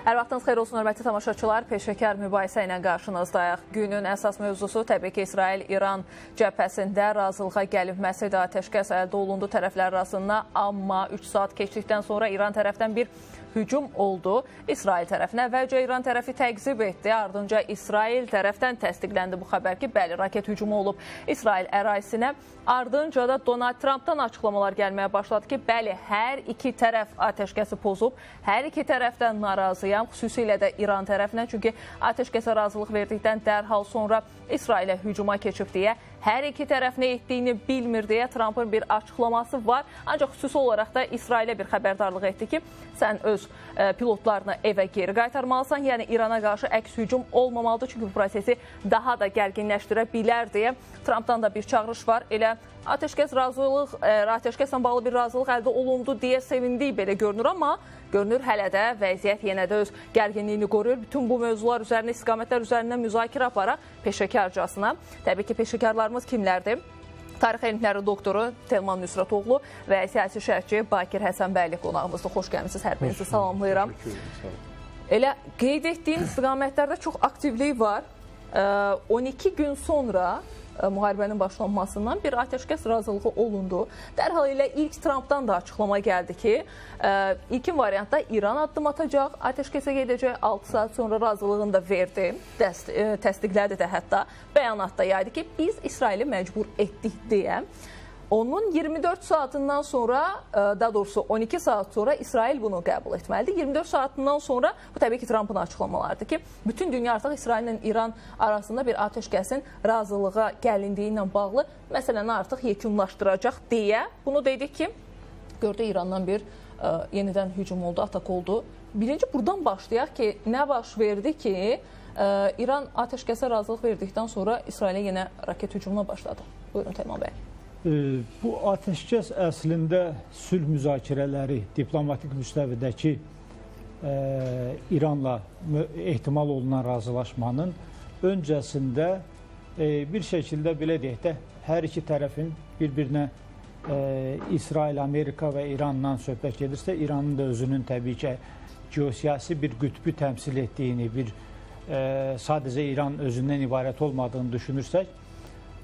Hər vaxtınız xeyir olsun, hörmətli tamaşaçılar. Peşəkar mübahisə ilə qarşınızdayıq. Günün əsas mövzusu təbii ki, İsrail-İran cəbhəsində razılığa gəlinməsi də atəşkəs əldə olundu tərəflər arasında. Amma 3 saat keçdikdən sonra İran tərəfdən bir hücum oldu. İsrail tərəfinə əvvəlcə İran tərəfi təqzib etdi. Ardınca İsrail tərəfdən təsdiqləndi bu xəbər ki, bəli, raket hücumu olub İsrail ərazisinə. Ardınca da Donald Trumpdan açıqlamalar gəlməyə başladı ki, bəli, hər iki tərəf atəşkəsi pozub. Hər iki tərəfdən narazıyam, xüsusilə də İran tərəfinə. Çünki atəşkəsə razılıq verdikdən dərhal sonra İsrailə hücuma keçib deyə, hər iki tərəf nə etdiyini bilmir deyə Trumpın bir açıqlaması var. Ancaq xüsusi olaraq da İsrailə bir xəbərdarlıq etdi ki, sən öz pilotlarını evə geri qaytarmalısan, yəni İrana qarşı əks hücum olmamalıdır, çünki bu prosesi daha da gərginləşdirə bilər deyə Trumpdan da bir çağırış var. Elə atəşkəslə bağlı bir razılıq əldə olundu deyə sevindik belə görünür, amma görünür hələ də vəziyyət yenə də öz gərginliyini qoruyur. Bütün bu mövzular üzərində, istiqamətlər üzərində müzakirə apara peşəkarcasına. Təbii ki, peşəkarlarımız kimlərdir? Tarix elmləri doktoru Telman Nüsrətoğlu və siyasi şərhçi Bakir Həsənbəyli qonağımızda. Xoş gəlmişsiniz, hər birinizi salamlayıram. Elə qeyd etdiyim istiqamətlərdə çox aktivlik var. 12 gün sonra müharibənin başlanmasından bir atəşkəs razılığı olundu. Dərhal ilə ilk Trumpdan da açıqlama gəldi ki, ilkin variantda İran addım atacaq, atəşkəsə gedəcək, 6 saat sonra razılığını da verdi, təsdiqlədi də hətta, bəyanatda yaydı ki, biz İsraili məcbur etdik deyə. Onun 24 saatından sonra, daha doğrusu 12 saat sonra İsrail bunu qəbul etməlidir. 24 saatından sonra, bu təbii ki, Trumpın açıqlamalarıdır ki, bütün dünya artıq İsrail ilə İran arasında bir atəşkəsin razılığa gəlindiyi ilə bağlı məsələni artıq yekunlaşdıracaq deyə bunu dedik ki, gördü İrandan bir yenidən hücum oldu, atak oldu. Birinci buradan başlayaq ki, nə baş verdi ki, İran atəşkəsə razılıq verdikdən sonra İsrailə yenə raket hücumuna başladı. Buyurun Telman bəy. Bu atəşkəs əslində sülh müzakirələri, diplomatik müstəvidəki İranla ehtimal olunan razılaşmanın öncəsində bir şəkildə belə deyək də, hər iki tərəfin bir-birinə İsrail, Amerika və İrandan söhbət gedirsə, İranın da özünün təbii ki, geosiyasi bir qütbü təmsil etdiyini, sadəcə İran özündən ibarət olmadığını düşünürsək,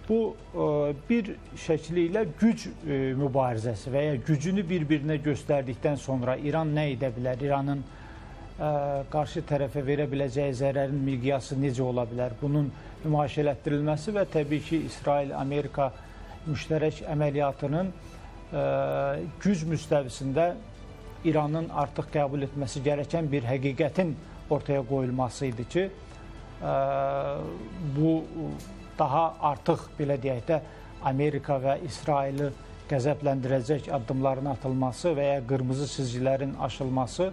bu bir şəkli ilə güc mübarizəsi və ya gücünü bir-birinə göstərdikdən sonra İran nə edə bilər, İranın qarşı tərəfə verə biləcəyi zərərin miqyası necə ola bilər, bunun nümayişələtdirilməsi və təbii ki, İsrail-Amerika müştərək əməliyyatının güc müstəvisində İranın artıq qəbul etməsi gərəkən bir həqiqətin ortaya qoyulması idi ki, bu daha artıq, belə deyək də, Amerika və İsraili qəzəbləndirəcək addımların atılması və ya qırmızı çizgilərin aşılması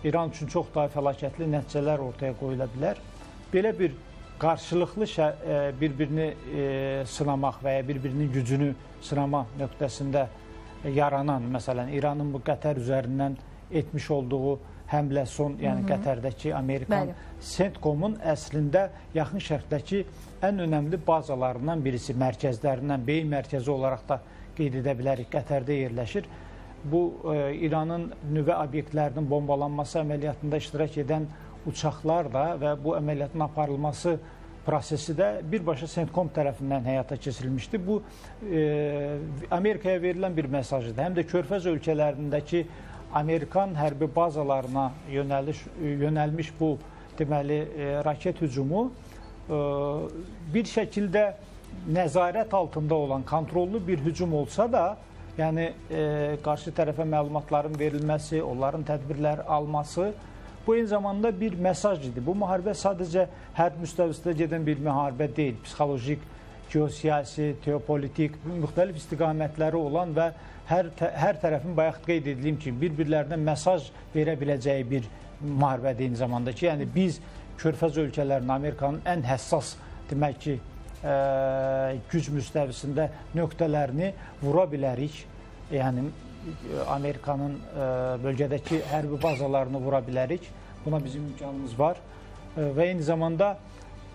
İran üçün çox daha fəlakətli nəticələr ortaya qoyula bilər. Belə bir qarşılıqlı bir-birini sınamaq və ya bir-birinin gücünü sınama nöqtəsində yaranan, məsələn, İranın bu Qətər üzərindən etmiş olduğu həmlə son, yəni Qətərdəki Amerikan CENTCOM-un əslində yaxın şərqdəki ən önəmli bazalarından birisi, mərkəzlərindən, beyin mərkəzi olaraq da qeyd edə bilərik, Qətərdə yerləşir. Bu, İranın nüvə obyektlərinin bombalanması əməliyyatında iştirak edən uçaqlar da və bu əməliyyatın aparılması prosesi də birbaşa CENTCOM tərəfindən həyata keçirilmişdi. Bu, Amerikaya verilən bir mesajıdır. Həm də Körfəz ölkələrindəki Amerikan hərbi bazalarına yönəlmiş bu, deməli, raket hücumu bir şəkildə nəzarət altında olan, kontrollu bir hücum olsa da, yəni qarşı tərəfə məlumatların verilməsi, onların tədbirlər alması, bu eyni zamanda bir mesaj idi. Bu müharibə sadəcə hərb müstəvisində gedən bir müharibə deyil, psixolojik, geosiyasi, teopolitik, müxtəlif istiqamətləri olan və hər tərəfin bayaq qeyd ediliyim ki, bir-birlərinə mesaj verə biləcəyi bir müharibədir eyni zamanda ki, yəni biz Körfəz ölkələrinin, Amerikanın ən həssas, demək ki, güc müstəvisində nöqtələrini vura bilərik. Yəni, Amerikanın bölgədəki hərbi bazalarını vura bilərik. Buna bizim imkanımız var. Və eyni zamanda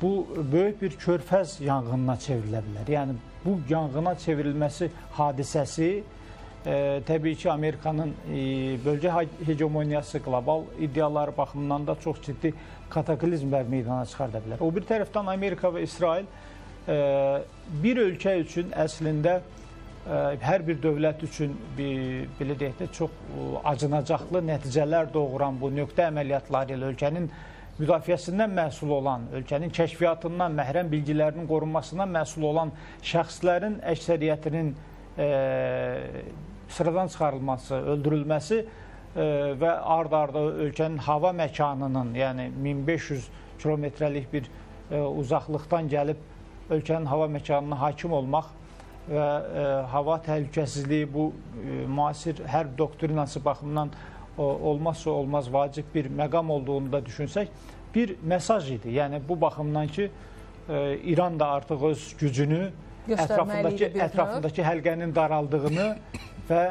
bu böyük bir Körfəz yanğınına çevrilə bilər. Yəni, bu yanğına çevrilməsi hadisəsi təbii ki, Amerikanın bölgə hegemoniyası, qlobal iddiaları baxımından da çox ciddi kataklizmlər meydana çıxarda bilər. O bir tərəfdən Amerika və İsrail bir ölkə üçün əslində hər bir dövlət üçün belə deyək də çox acınacaqlı nəticələr doğuran bu nöqtə əməliyyatları ilə ölkənin müdafiəsindən məhsul olan, ölkənin kəşfiyyatından, məhrəm bilgilərinin qorunmasından məhsul olan şəxslərin əksəriyyətinin sıradan çıxarılması, öldürülməsi və ard-arda ölkənin hava məkanının, yəni 1500 kilometrəlik bir uzaqlıqdan gəlib ölkənin hava məkanına hakim olmaq və hava təhlükəsizliyi bu müasir hərb doktrinası baxımından olmazsa olmaz vacib bir məqam olduğunu da düşünsək, bir mesaj idi. Yəni bu baxımdan ki, İran da artıq öz gücünü, ətrafındakı həlqənin daraldığını və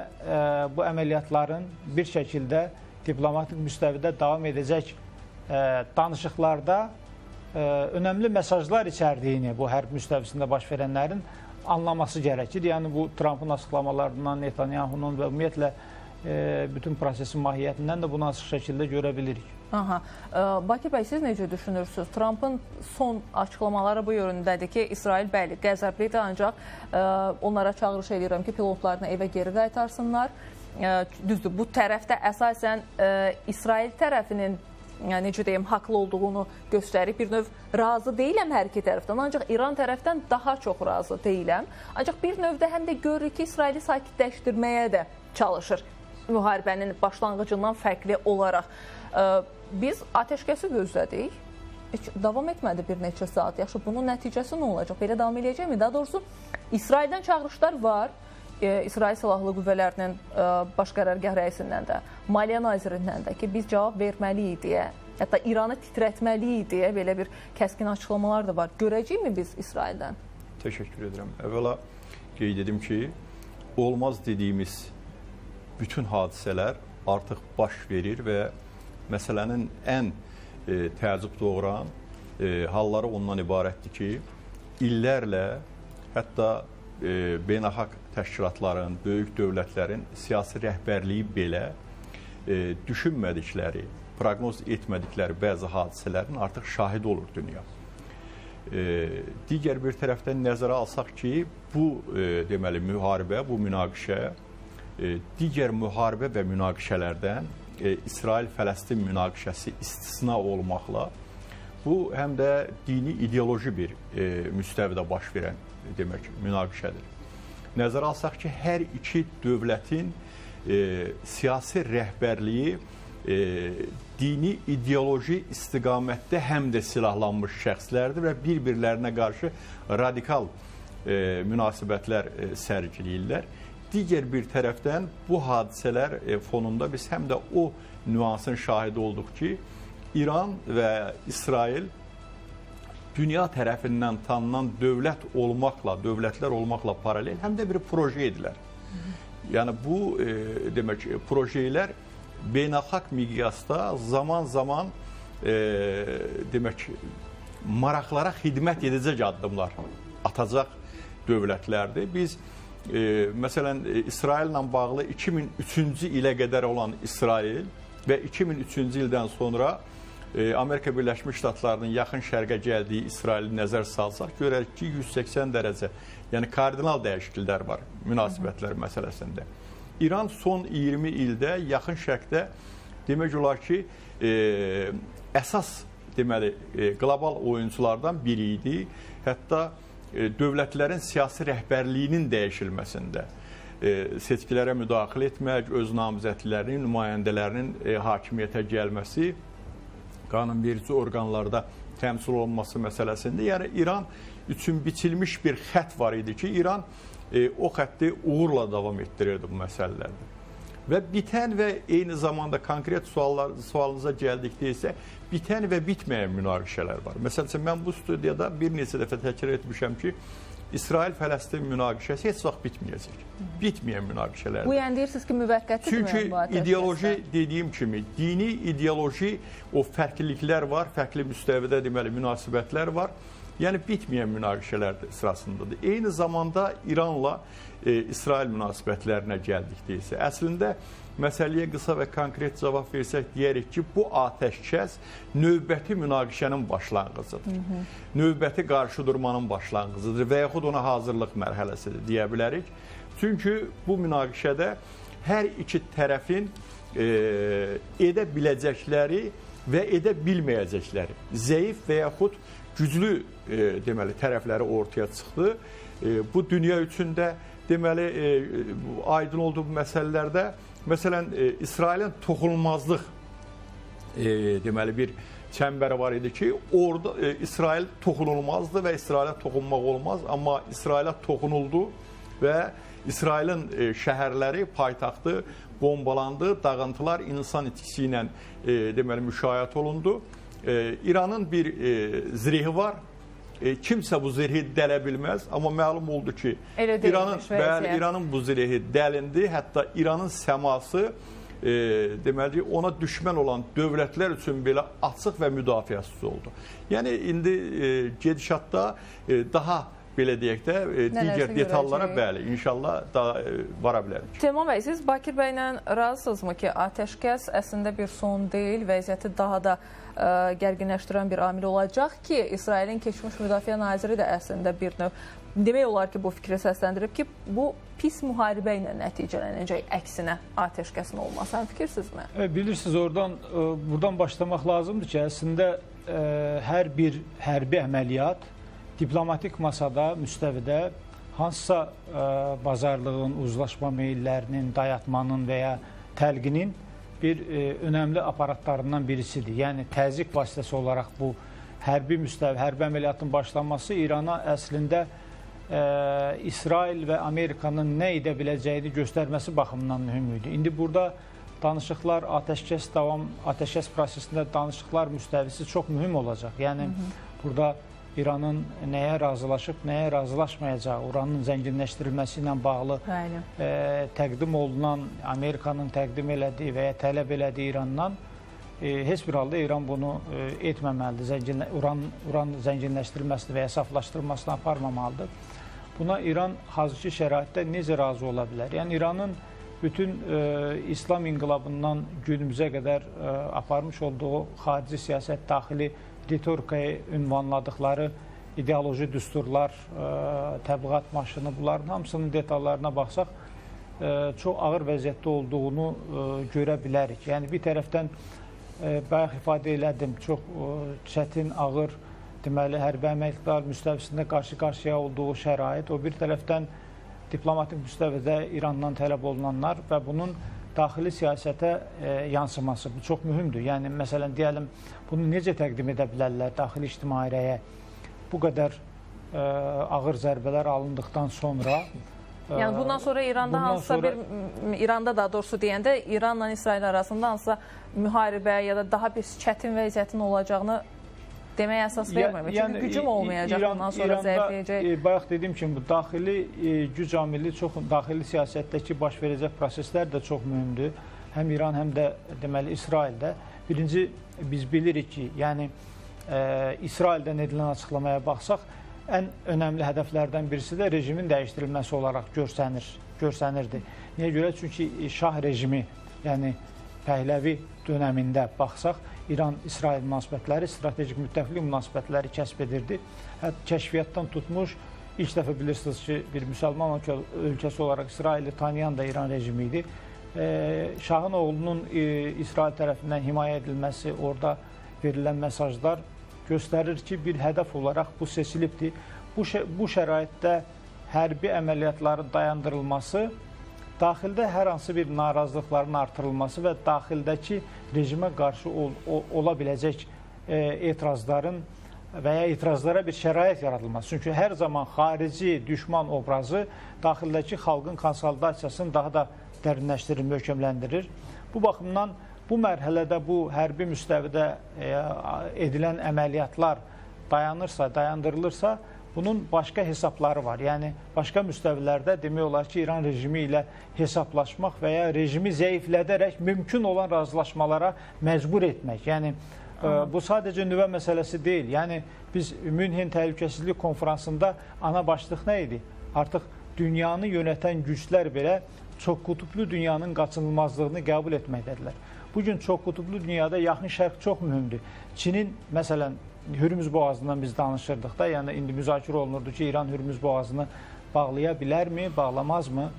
bu əməliyyatların bir şəkildə diplomatik müstəvidə davam edəcək danışıqlarda önəmli mesajlar içərdiyini bu hərb müstəvisində baş verənlərin anlaması gərəkir. Yəni bu Trumpın açıqlamalarından, Netanyahunun və ümumiyyətlə bütün prosesin mahiyyətindən də bunu açıq şəkildə görə bilirik. Bakı bəy, siz necə düşünürsünüz? Trumpın son açıqlamaları bu yönündədir ki, İsrail bəli qəzəblidir, ancaq onlara çağırış edirəm ki, pilotlarını evə geri qaytarsınlar. Düzdür, bu tərəfdə əsasən İsrail tərəfinin necə deyim, haqlı olduğunu göstərib. Bir növ razı deyiləm hər iki tərəfdən, ancaq İran tərəfdən daha çox razı deyiləm. Ancaq bir növdə həm də görürük ki, İsraili sakitləşdirməyə də çalışır müharibənin başlanğıcından fərqli olaraq. Biz ateşkəsi gözlədik. Heç davam etmədi bir neçə saat. Yaxşı, bunun nəticəsi nə olacaq? Belə davam eləyəcəkmi? Daha doğrusu, İsraildən çağırışlar var. İsrail Silahlı Qüvvələrinin baş qərargah rəisindən də, Maliyyə Nazirindən də ki, biz cavab verməliyik deyə, hətta İranı titrətməliyik deyə belə bir kəskin açıqlamalar da var. Görəcəkmi biz İsraildən? Təşəkkür edirəm. Əvvəla qeyd edim ki, olmaz dediyimiz bütün hadisələr artıq baş verir və məsələnin ən təəccüb doğuran halları ondan ibarətdir ki, illərlə hətta beynəlxalq təşkilatların, böyük dövlətlərin siyasi rəhbərliyi belə düşünmədikləri, proqnoz etmədikləri bəzi hadisələrin artıq şahidi olur dünya. Digər bir tərəfdən nəzərə alsaq ki, bu deməli müharibə, bu münaqişə digər müharibə və münaqişələrdən İsrail-Fələstin münaqişəsi istisna olmaqla bu həm də dini ideoloji bir müstəvidə baş verən demək münaqişədir. Nəzərə alsaq ki, hər iki dövlətin siyasi rəhbərliyi dini ideoloji istiqamətdə həm də silahlanmış şəxslərdir və bir-birlərinə qarşı radikal münasibətlər sərgiləyirlər. Digər bir tərəfdən bu hadisələr fonunda biz həm də o nüansın şahidi olduq ki, İran və İsrail dünya tərəfindən tanınan dövlətlər olmaqla paralel həm də bir proje edilər. Yəni bu demək projelər beynəlxalq miqyasda zaman-zaman demək maraqlara xidmət edəcək addımlar atacaq dövlətlərdir. Biz məsələn İsraillə bağlı 2003-cü ilə qədər olan İsrail və 2003-cü ildən sonra Amerika Birləşmiş Ştatlarının yaxın şərqə gəldiyi İsraili nəzər salsaq, görərik ki, 180 dərəcə, yəni kardinal dəyişikliklər var münasibətlər məsələsində. İran son 20 ildə yaxın şərqdə demək olar ki, əsas deməli qlobal oyunculardan biri idi. Hətta dövlətlərin siyasi rəhbərliyinin dəyişilməsində seçkilərə müdaxilə etmək, öz namizədlərinin, nümayəndələrinin hakimiyyətə gəlməsi, qanunverici orqanlarda təmsil olunması məsələsində, yəni İran üçün biçilmiş bir xətt var idi ki, İran o xətti uğurla davam etdirirdi bu məsələlərdə. Və bitən və eyni zamanda konkret sualınıza gəldikdə isə bitən və bitməyən münaqişələr var. Məsələn, mən bu studiyada bir neçə dəfə təkrar etmişəm ki, İsrail-Fələstin münaqişəsi heç vaxt bitməyəcək. Bitməyən münaqişələrdir. Bu yəni deyirsiniz ki, müvəqqətidir mi? Çünki ideoloji dediyim kimi, dini ideoloji o fərqliliklər var, fərqli müstəvidə deməli münasibətlər var. Yəni bitməyən münaqişələr sırasındadır. Eyni zamanda İranla İsrail münasibətlərinə gəldikdə isə əslində məsələyə qısa və konkret cavab versək deyərik ki, bu atəşkəs növbəti münaqişənin başlanğıcıdır. Növbəti qarşıdurmanın başlanğıcıdır və yaxud ona hazırlıq mərhələsidir deyə bilərik. Çünki bu münaqişədə hər iki tərəfin edə biləcəkləri və edə bilməyəcəkləri, zəif və yaxud güclü deməli tərəfləri ortaya çıxdı. Bu dünya üçün də deməli aydın olduğu məsələlərdə məsələn İsrailin toxunulmazlıq deməli bir çəmbəri var idi ki, orada İsrail toxunulmazdı və İsrailə toxunmaq olmaz, amma İsrailə toxunuldu və İsrailin şəhərləri, paytaxtı bombalandı, dağıntılar insan itkisi ilə deməli müşahidə olundu. İranın bir zirhi var. Kimsə bu zirhi dələ bilməz, amma məlum oldu ki, İranın bu zirhi dəlindi, hətta İranın səması deməli ona düşmən olan dövlətlər üçün belə açıq və müdafiəsiz oldu. Yəni indi gedişatda daha belə deyək də digər detallara bəli, inşallah da vara bilərik. Teoman bəy, siz Bakir bəylə razısınızmı ki, atəşkəs əslində bir son deyil, vəziyyəti daha da gərginləşdirən bir amil olacaq ki, İsrailin keçmiş müdafiə naziri də əslində bir növ demək olar ki, bu fikri səsləndirib ki, bu pis müharibə ilə nəticələnəcək, əksinə atəşkəsin olması. Həm fikirsinizmi? Bilirsiniz, buradan başlamaq lazımdır ki, əslində hər bir hərbi əməliyyat diplomatik masada, müstəvidə hansısa bazarlığın, uzlaşma meyillərinin, dayatmanın və ya təlqinin bir önəmli aparatlarından birisidir. Yəni, təzyiq vasitəsi olaraq bu hərbi əməliyyatın başlanması İrana əslində İsrail və Amerikanın nə edə biləcəyini göstərməsi baxımından mühüm idi. İndi burada danışıqlar, atəşkəs prosesində danışıqlar müstəvisi çox mühüm olacaq. Yəni, burada İranın nəyə razılaşıb, nəyə razılaşmayacağı, uranın zənginləşdirilməsi ilə bağlı təqdim olunan, Amerikanın təqdim elədiyi və ya tələb elədiyi İrandan heç bir halda İran bunu etməməlidir, uran zənginləşdirilməsini və ya saflaşdırılmasını aparmamalıdır. Buna İran hazırki şəraitdə necə razı ola bilər? Yəni, İranın bütün İslam inqilabından günümüzə qədər aparmış olduğu xarici siyasət, daxili ritorikaya ünvanladıqları ideoloji düsturlar, təbliğat maşını, bunların hamısının detallarına baxsaq, çox ağır vəziyyətdə olduğunu görə bilərik. Yəni, bir tərəfdən bayaq ifadə elədim, çox çətin, ağır, deməli, hərbi əməliyyatlar müstəvisində qarşı-qarşıya olduğu şərait, o bir tərəfdən diplomatik müstəvidə İrandan tələb olunanlar və bunun daxili siyasətə yansıması, bu çox mühümdür. Yəni, məsələn, deyəlim, bunu necə təqdim edə bilərlər daxili ictimaiyyəyə? Bu qədər ağır zərbələr alındıqdan sonra... Yəni, bundan sonra İranda daha doğrusu deyəndə, İranla İsrail arasında hansısa müharibə ya da daha bir çətin vəziyyətin olacağını deməyə əsas vermir. Çünki gücüm olmayacaq, bundan sonra zəifləyəcək. Bayaq dediyim kimi, bu daxili güc amili, daxili siyasətdəki baş verəcək proseslər də çox mühümdür. Həm İran, həm də deməli İsraildə. Birinci, biz bilirik ki, yəni İsraildən edilən açıqlamaya baxsaq, ən önəmli hədəflərdən birisi də rejimin dəyişdirilməsi olaraq görsənirdi. Niyə görə? Çünki şah rejimi, yəni Pəhləvi dönəmində baxsaq, İran-İsrail münasibətləri, strategik müttəfiqlik münasibətləri kəsb edirdi. Kəşfiyyatdan tutmuş, ilk dəfə bilirsiniz ki, bir müsəlman ölkəsi olaraq İsraili tanıyan da İran rejimi idi. Şahın oğlunun İsrail tərəfindən himayə edilməsi, orada verilən mesajlar göstərir ki, bir hədəf olaraq bu seçilibdir. Bu şəraitdə hərbi əməliyyatların dayandırılması, daxildə hər hansı bir narazılıqların artırılması və daxildəki rejimə qarşı ola biləcək etirazların və ya etirazlara bir şərait yaradılması. Çünki hər zaman xarici düşman obrazı daxildəki xalqın konsolidasiyasını daha da dərinləşdirir, möhkəmləndirir. Bu baxımdan bu mərhələdə bu hərbi müstəvidə edilən əməliyyatlar dayandırılırsa, bunun başqa hesabları var. Yəni, başqa müstəvilərdə demək olar ki, İran rejimi ilə hesablaşmaq və ya rejimi zəiflədərək mümkün olan razılaşmalara məcbur etmək. Yəni, Bu sadəcə nüvə məsələsi deyil. Yəni biz Münhen Təhlükəsizlik Konfransında ana başlıq nə idi? Artıq dünyanı yönətən güclər belə çoxqutuplu dünyanın qaçınılmazlığını qəbul etməkdədirlər. Bugün çoxqutuplu dünyada yaxın şərq çox mühümdür. Çinin, məsələn, Hürmüz boğazından biz danışırdıq da, yəni indi müzakirə olunurdu ki, İran Hürmüz boğazını bağlaya bilərmi, bağlamazmı?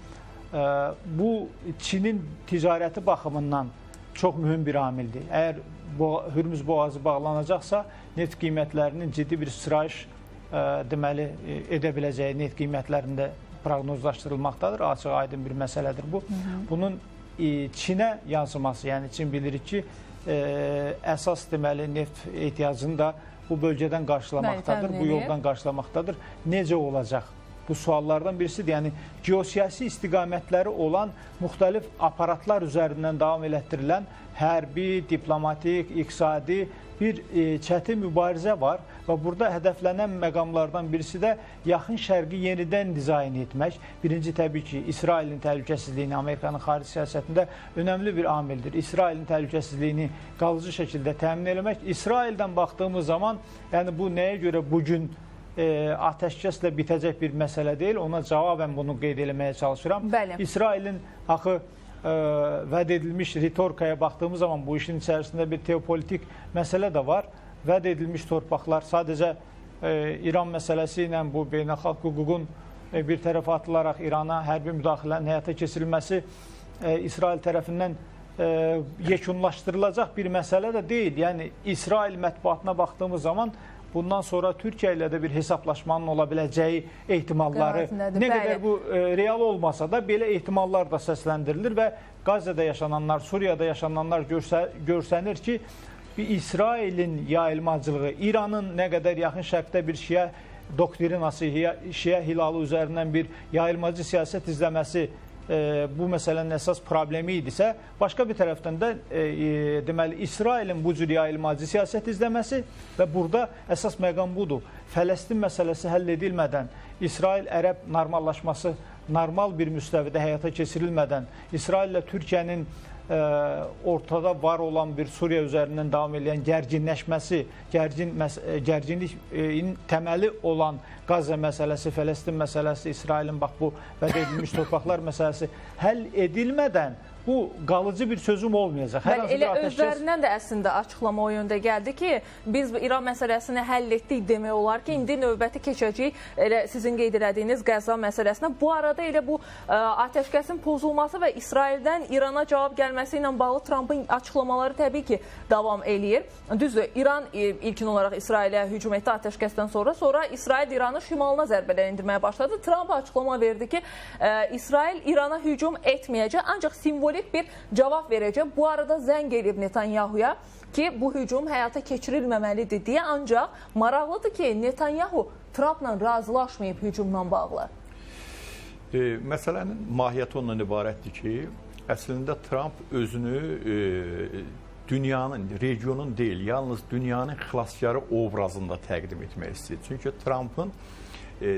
Bu, Çinin ticarəti baxımından çox mühüm bir amildir. Əgər Hürmüz boğazı bağlanacaqsa, neft qiymətlərinin ciddi bir sıçrayış deməli edə biləcəyi neft qiymətlərində proqnozlaşdırılmaqdadır. Açıq aydın bir məsələdir bu. Bunun Çinə yansıması, yəni Çin bilirik ki, əsas deməli neft ehtiyacını da bu bölgədən qarşılamaqdadır, bu yoldan qarşılamaqdadır. Necə olacaq? Bu suallardan birisidir. Yəni geosiyasi istiqamətləri olan müxtəlif aparatlar üzərindən davam elətdirilən hərbi, diplomatik, iqtisadi bir çətin mübarizə var və burada hədəflənən məqamlardan birisi də yaxın şərqi yenidən dizayn etmək. Birinci təbii ki, İsrailin təhlükəsizliyini Amerikanın xarici siyasətində önəmli bir amildir. İsrailin təhlükəsizliyini qalıcı şəkildə təmin etmək. İsraildən baxdığımız zaman, yəni bu nəyə görə bugün atəşkəslə bitəcək bir məsələ deyil. Ona cavabən bunu qeyd eləməyə çalışıram. Bəli. İsrailin axı vəd edilmiş ritorikaya baxdığımız zaman bu işin içərisində bir teopolitik məsələ də var. Vəd edilmiş torpaqlar sadəcə İran məsələsi ilə bu beynəlxalq hüququn bir tərəfə atılaraq İrana hərbi müdaxilənin həyata keçirilməsi İsrail tərəfindən yekunlaşdırılacaq bir məsələ də deyil. Yəni İsrail mətbuatına baxdığımız zaman bundan sonra Türkiyə ilə də bir hesablaşmanın ola biləcəyi ehtimalları, nə qədər bu real olmasa da belə ehtimallar da səsləndirilir və Qazada yaşananlar, Suriyada yaşananlar görsənir ki, İsrailin yayılmacılığı, İranın nə qədər yaxın şərqdə bir şiə doktrinası, şiə hilalı üzərindən bir yayılmacı siyasət izləməsi bu məsələnin əsas problemi idisə, başqa bir tərəfdən də deməli İsrailin bu cür yayılmacı siyasət izləməsi və burada əsas məqam budur. Fələstin məsələsi həll edilmədən, İsrail-Ərəb normallaşması normal bir müstəvidə həyata keçirilmədən, İsrail ilə Türkiyənin ortada var olan bir Suriya üzərindən davam edən gərginləşməsi, gərginliyin təməli olan Qaza məsələsi, Fələstin məsələsi, İsrailin bax bu vəd edilmiş torpaqlar məsələsi həll edilmədən bu qalıcı bir sözüm olmayacaq. Elə özlərindən də əslində açıqlama o yöndə gəldi ki, biz İran məsələsini həll etdik demək olar ki, indi növbəti keçəcəyik elə sizin qeyd elədiyiniz Qəzza məsələsinə. Bu arada elə bu atəşkəsin pozulması və İsraildən İrana cavab gəlməsi ilə bağlı Trampın açıqlamaları təbii ki, davam eləyir. Düzdür, İran ilkin olaraq İsrailə hücum etdi atəşkəsdən sonra İsrail İranı şimalına zərbələr endirməyə başladı. Trump açıqlama verdi ki, İsrail İrana hücum etməyəcək, ancaq simvolik bir cavab verəcək. Bu arada zəng edib Netanyahuya ki, bu hücum həyata keçirilməməlidir deyə, ancaq maraqlıdır ki, Netanyahu Trumpla razılaşmayıb hücumla bağlı. Məsələnin mahiyyəti ondan ibarətdir ki, əslində Trump özünü dünyanın, regionun deyil, yalnız dünyanın xilaskarı obrazında təqdim etmək istəyir. Çünki Trumpın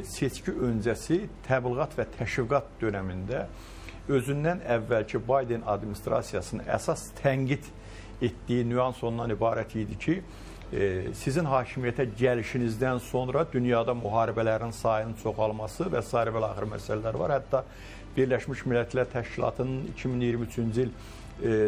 seçki öncəsi təbliğat və təşviqat dönəmində özündən əvvəlki Biden administrasiyasının əsas tənqid etdiyi nüans ondan ibarət idi ki, sizin hakimiyyətə gəlişinizdən sonra dünyada müharibələrin sayının çoxalması və s. və axır məsələlər var. Hətta Birləşmiş Millətlər Təşkilatının 2023-cü il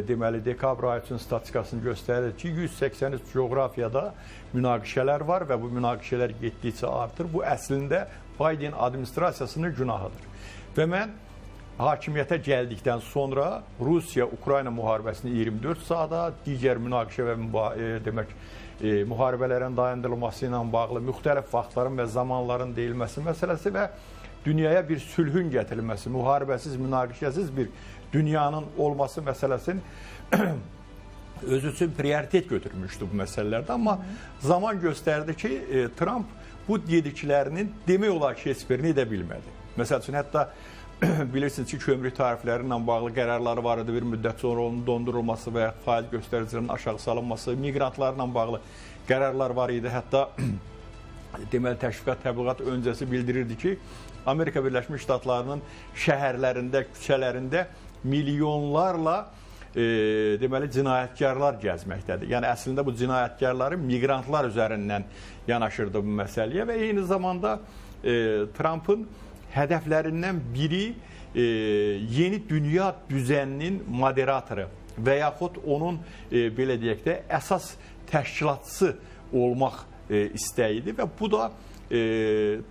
deməli dekabr ayı üçün statistikasını göstərir ki, 183 coğrafiyada münaqişələr var və bu münaqişələr getdikcə artır. Bu əslində Biden administrasiyasının günahıdır. Və mən hakimiyyətə gəldikdən sonra Rusiya-Ukrayna müharibəsini 24 saata, digər münaqişə və demək müharibələrin dayandırılması ilə bağlı müxtəlif vaxtların və zamanların deyilməsi məsələsi və dünyaya bir sülhün gətirilməsi, müharibəsiz, münaqişəsiz bir dünyanın olması məsələsinin özü üçün prioritet götürmüşdü bu məsələlərdə. Amma zaman göstərdi ki, Trump bu dediklərinin demək olar ki, heç birini edə bilmədi. Məsəl üçün, hətta bilirsiniz ki, kömrük tarifləri ilə bağlı qərarları var idi, bir müddət sonra onun dondurulması və faiz göstəricilərinin aşağı salınması, miqrantlarla bağlı qərarlar var idi. Hətta deməli təşviqat, təbliğat öncəsi bildirirdi ki, Amerika Birləşmiş Ştatlarının şəhərlərində, küçələrində milyonlarla deməli cinayətkarlar gəzməkdədir. Yəni əslində bu cinayətkarları miqrantlar üzərindən yanaşırdı bu məsələyə və eyni zamanda Trumpın hədəflərindən biri yeni dünya düzəninin moderatoru və yaxud onun belə deyək də əsas təşkilatçısı olmaq istəyidir və bu da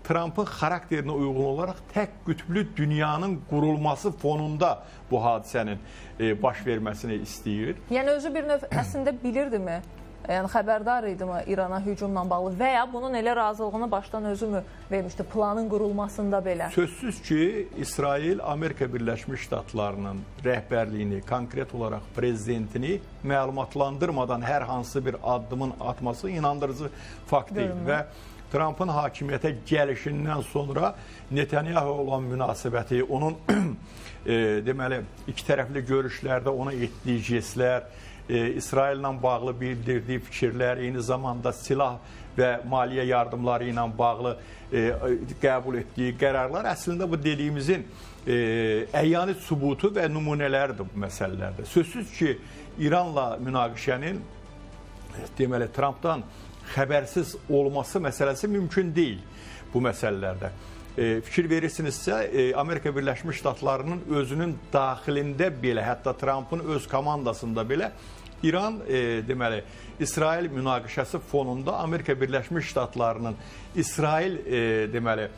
Trumpın xarakterinə uyğun olaraq tək qütblü dünyanın qurulması fonunda bu hadisənin baş verməsini istəyir. Yəni özü bir növ əslində bilirdimi? Yəni xəbərdar idimi İrana hücumla bağlı və ya bunun elə razılığını başdan özü mü vermişdi planın qurulmasında belə? Sözsüz ki, İsrail Amerika Birləşmiş Ştatlarının rəhbərliyini, konkret olaraq prezidentini məlumatlandırmadan hər hansı bir addımın atması inandırıcı fakt deyil və Trumpın hakimiyyətə gəlişindən sonra Netanyahu olan münasibəti, onun deməli iki tərəfli görüşlərdə ona etdiyi jestlər, İsraillə bağlı bildirdiyi fikirlər, eyni zamanda silah və maliyyə yardımları ilə bağlı qəbul etdiyi qərarlar əslində bu dediyimizin əyani sübutu və nümunələridir bu məsələlərdə. Sözsüz ki, İranla münaqişənin deməli Trumpdan xəbərsiz olması məsələsi mümkün deyil bu məsələlərdə. Fikir verirsinizsə, Amerika Birləşmiş Ştatlarının özünün daxilində belə, hətta Trumpın öz komandasında belə İran, deməli, İsrail münaqişəsi fonunda Amerika Birləşmiş Ştatlarının İsrail, deməli,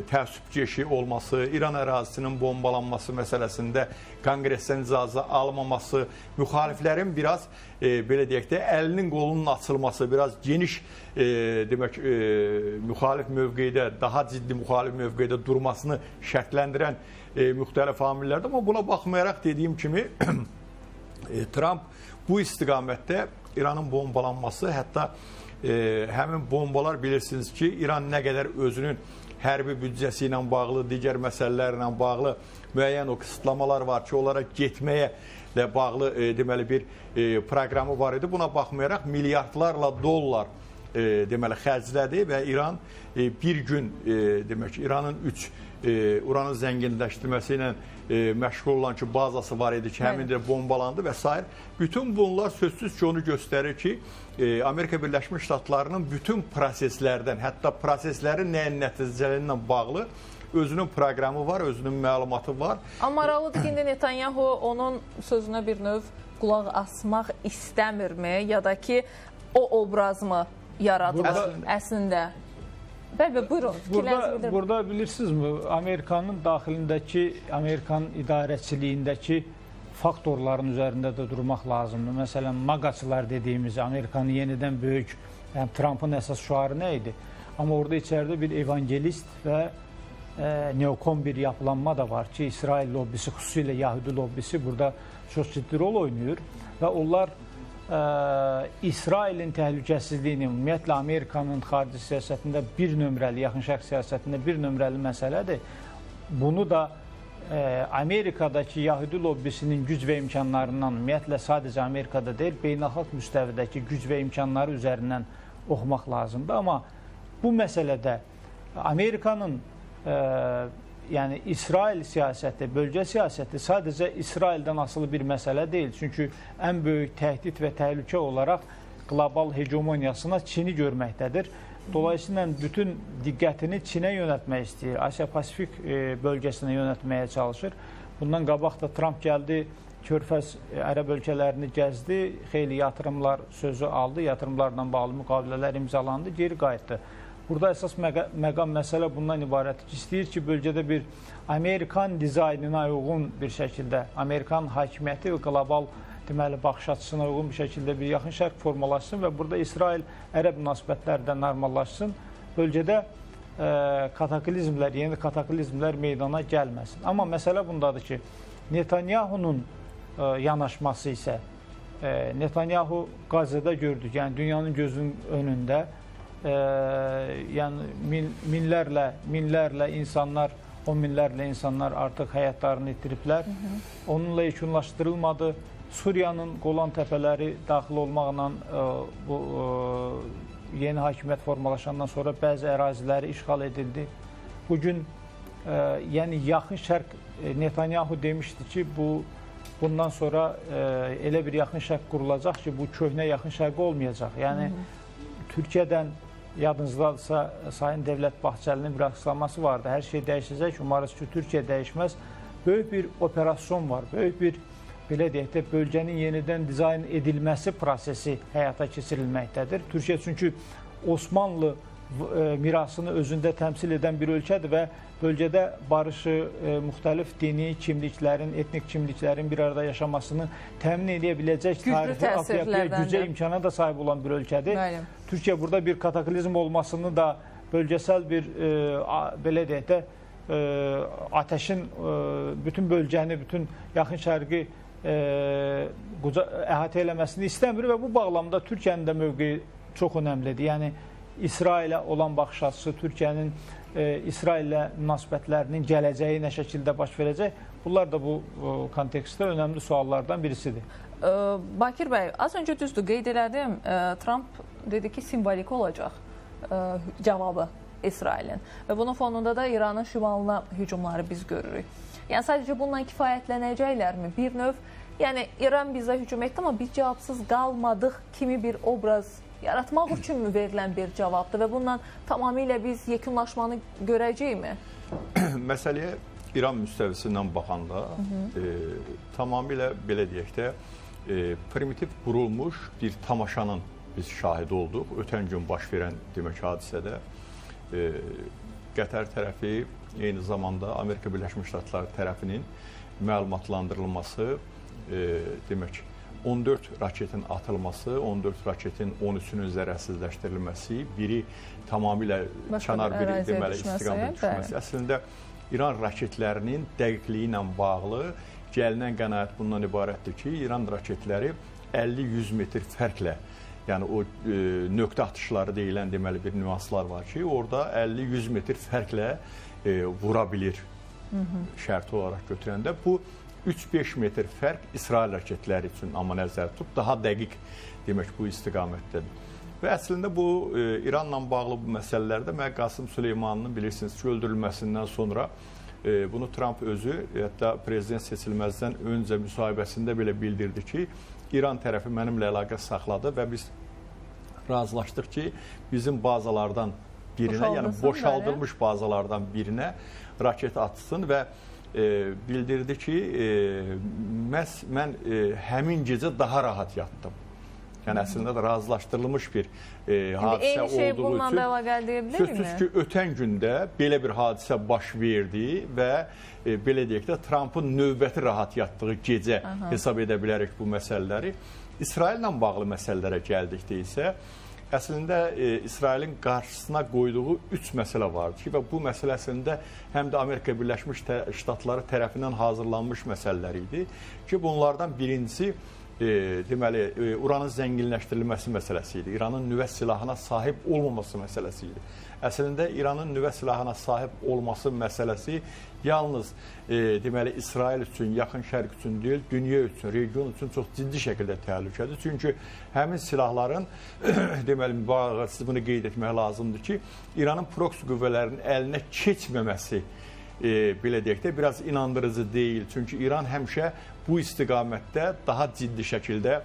təəssübkeşi olması, İran ərazisinin bombalanması məsələsində konqresdən icazə almaması, müxaliflərin biraz, belə deyək də, əlinin qolunun açılması, biraz geniş, demək, müxalif mövqedə, daha ciddi müxalif mövqedə durmasını şərtləndirən müxtəlif amillərdir. Amma buna baxmayaraq dediyim kimi, Trump bu istiqamətdə İranın bombalanması, hətta həmin bombalar bilirsiniz ki, İran nə qədər özünün hərbi büdcəsi ilə bağlı, digər məsələlərlə bağlı müəyyən o qısıtlamalar var ki, onlara getməyə ilə bağlı deməli bir proqramı var idi. Buna baxmayaraq milyardlarla dollar deməli xərclədi və İran bir gün demək ki, İranın 3 uranın zənginləşdirməsi ilə məşğul olan ki, bazası var idi ki, həmin də bombalandı və s. Bütün bunlar sözsüz ki, onu göstərir ki, Amerika Birləşmiş Ştatlarının bütün proseslərdən, hətta proseslərin nəyin nəticələri ilə bağlı özünün proqramı var, özünün məlumatı var. Amma maraqlıdır ki, indi Netanyahu onun sözünə bir növ qulaq asmaq istəmirmi, ya da ki, o obrazmı yaradır əslində? Bəli, buyurun. Burada bilirsinizmi, Amerikanın daxilindəki, Amerikanın idarəçiliyindəki faktorların üzərində də durmaq lazımdır. Məsələn, maqaçılar dediyimiz, Amerikanın yenidən böyük, yəni Trumpın əsas şüarı nə idi? Amma orada içəridə bir evangelist və neokon bir yapılanma da var ki, İsrail lobbisi, xüsusilə Yahudi lobbisi burada çox ciddi rol oynayır və onlar İsrailin təhlükəsizliyini, ümumiyyətlə Amerikanın xarici siyasətində bir nömrəli, yaxın şərq siyasətində bir nömrəli məsələdir. Bunu da Amerikadakı Yahudi lobbisinin güc və imkanlarından, ümumiyyətlə sadəcə Amerikada deyil, beynəlxalq müstəvidəki güc və imkanları üzərindən oxumaq lazımdır. Amma bu məsələdə Amerikanın yəni İsrail siyasəti, bölgə siyasəti sadəcə İsraildən asılı bir məsələ deyil. Çünki ən böyük təhdid və təhlükə olaraq qlobal hegemoniyasına Çini görməkdədir. Dolayısıyla bütün diqqətini Çinə yönəltmək istəyir. Asiya-Pasifik bölgəsinə yönəltməyə çalışır. Bundan qabaq da Trump gəldi, Körfəz ərəb ölkələrini gəzdi, xeyli yatırımlar sözü aldı, yatırımlarla bağlı müqavilələr imzalandı, geri qayıtdı. Burada əsas məqam məsələ bundan ibarətdir ki, istəyir ki, bölgədə bir Amerikan dizaynına uyğun bir şəkildə, Amerikan hakimiyyəti və qlobal deməli, baxış açısına uyğun bir şəkildə bir yaxın şərq formalaşsın və burada İsrail-ərəb münasibətləri də normallaşsın. Bölgədə kataklizmlər, yeni kataklizmlər meydana gəlməsin. Amma məsələ bundadır ki, Netanyahunun yanaşması isə, Netanyahu Qazada gördük, yəni dünyanın gözünün önündə, yəni minlərlə insanlar, 10 minlərlə insanlar artıq həyatlarını itiriblər. Onunla yekunlaşdırılmadı. Suriyanın Qolan təpələri daxil olmaqla bu yeni hakimiyyət formalaşandan sonra bəzi əraziləri işğal edildi. Bugün yəni yaxın şərq Netanyahu demişdi ki, bu bundan sonra elə bir yaxın şərq qurulacaq ki, bu köhnə yaxın şərq olmayacaq. Yəni Türkiyədən yadınızdadırsa Sayın Devlət Bahçəlinin bir açıklaması vardı. Hər şey dəyişəcək, umarız ki, Türkiyə dəyişməz. Böyük bir operasyon var, böyük bir belə deyək də bölgənin yenidən dizayn edilməsi prosesi həyata keçirilməkdədir. Türkiyə çünki Osmanlı mirasını özündə təmsil edən bir ölkədir və bölgədə barışı, müxtəlif dini kimliklərin, etnik kimliklərin bir arada yaşamasını təmin edə biləcək tarixi apiyatlıya, gücə, imkana da sahib olan bir ölkədir. Bəli. Türkiyə burada bir kataklizm olmasını da bölgəsel bir belə deyək də ateşin bütün bölgəni, bütün yaxın şərqi əhatə eləməsini istəmir və bu bağlamda Türkiyənin də mövqeyi çox önəmlidir. Yəni İsrailə olan baxış açısı, Türkiyənin İsraillə münasibətlərinin gələcəyi nə şəkildə baş verəcək, bunlar da bu kontekstdə önəmli suallardan birisidir. Bakir bəy, az öncə düzdür, qeyd elədim, Trump dedi ki, simvolik olacaq cavabı İsrailin və bunun fonunda da İranın şimalına hücumları biz görürük. Yəni sadəcə bununla kifayətlənəcəklərmi? Bir növ, yəni İran bizə hücum etdi, amma biz cavabsız qalmadıq kimi bir obraz yaratmaq üçün mü verilən bir cavabdır və bundan tamamilə biz yekunlaşmanı görəcəyikmi? Məsələyə İran müstəvisindən baxanda tamamilə belə deyək də primitiv qurulmuş bir tamaşanın biz şahidi olduq. Ötən gün baş verən demək hadisədə Qətər tərəfi eyni zamanda Amerika Birləşmiş Ştatları tərəfinin məlumatlandırılması demək 14 raketin atılması, 14 raketin 13-ünün zərərsizləşdirilməsi, biri tamamilə kənar bir deməli istiqamda düşməsi. Əslində İran raketlərinin dəqiqliyi ilə bağlı gəlinən qənaət bundan ibarətdir ki, İran raketləri 50-100 metr fərqlə, yəni o nöqtə atışları deyilən deməli bir nüanslar var ki, orada 50-100 metr fərqlə vura bilir şərti olaraq götürəndə. Bu 3-5 metr fərq İsrail raketləri üçün amma nəzərdə tutub daha dəqiq demək bu istiqamətdədir. Və əslində bu İranla bağlı bu məsələlərdə Qasım Süleymanının bilirsiniz ki, öldürülməsindən sonra bunu Trump özü hətta prezident seçilməzdən öncə müsahibəsində belə bildirdi ki, İran tərəfi mənimlə əlaqə saxladı və biz razılaşdıq ki, bizim bazalardan birinə, yəni boşaldılmış bazalardan birinə raket atsın və bildirdi ki, mən həmin gecə daha rahat yatdım. Yəni əslində də razılaşdırılmış bir hadisə olduğu üçün sözsüz ki, ötən gündə belə bir hadisə baş verdi və belə deyək də Trumpın növbəti rahat yatdığı gecə hesab edə bilərik bu məsələləri. İsraillə bağlı məsələlərə gəldikdə isə əslində İsrailin qarşısına qoyduğu 3 məsələ vardı ki, və bu məsələ əslində həm də Amerika Birləşmiş Ştatları tərəfindən hazırlanmış məsələlər idi ki, bunlardan birincisi deməli uranın zənginləşdirilməsi məsələsi idi. İranın nüvə silahına sahib olmaması məsələsi idi. Əslində İranın nüvə silahına sahib olması məsələsi yalnız deməli İsrail üçün, yaxın şərq üçün deyil, dünya üçün, region üçün çox ciddi şəkildə təhlükədir. Çünki həmin silahların deməli mübaliğəsiz bunu qeyd etmək lazımdır ki, İranın proksi qüvvələrinin əlinə keçməməsi belə deyək də biraz inandırıcı deyil. Çünki İran həmişə bu istiqamətdə daha ciddi şəkildə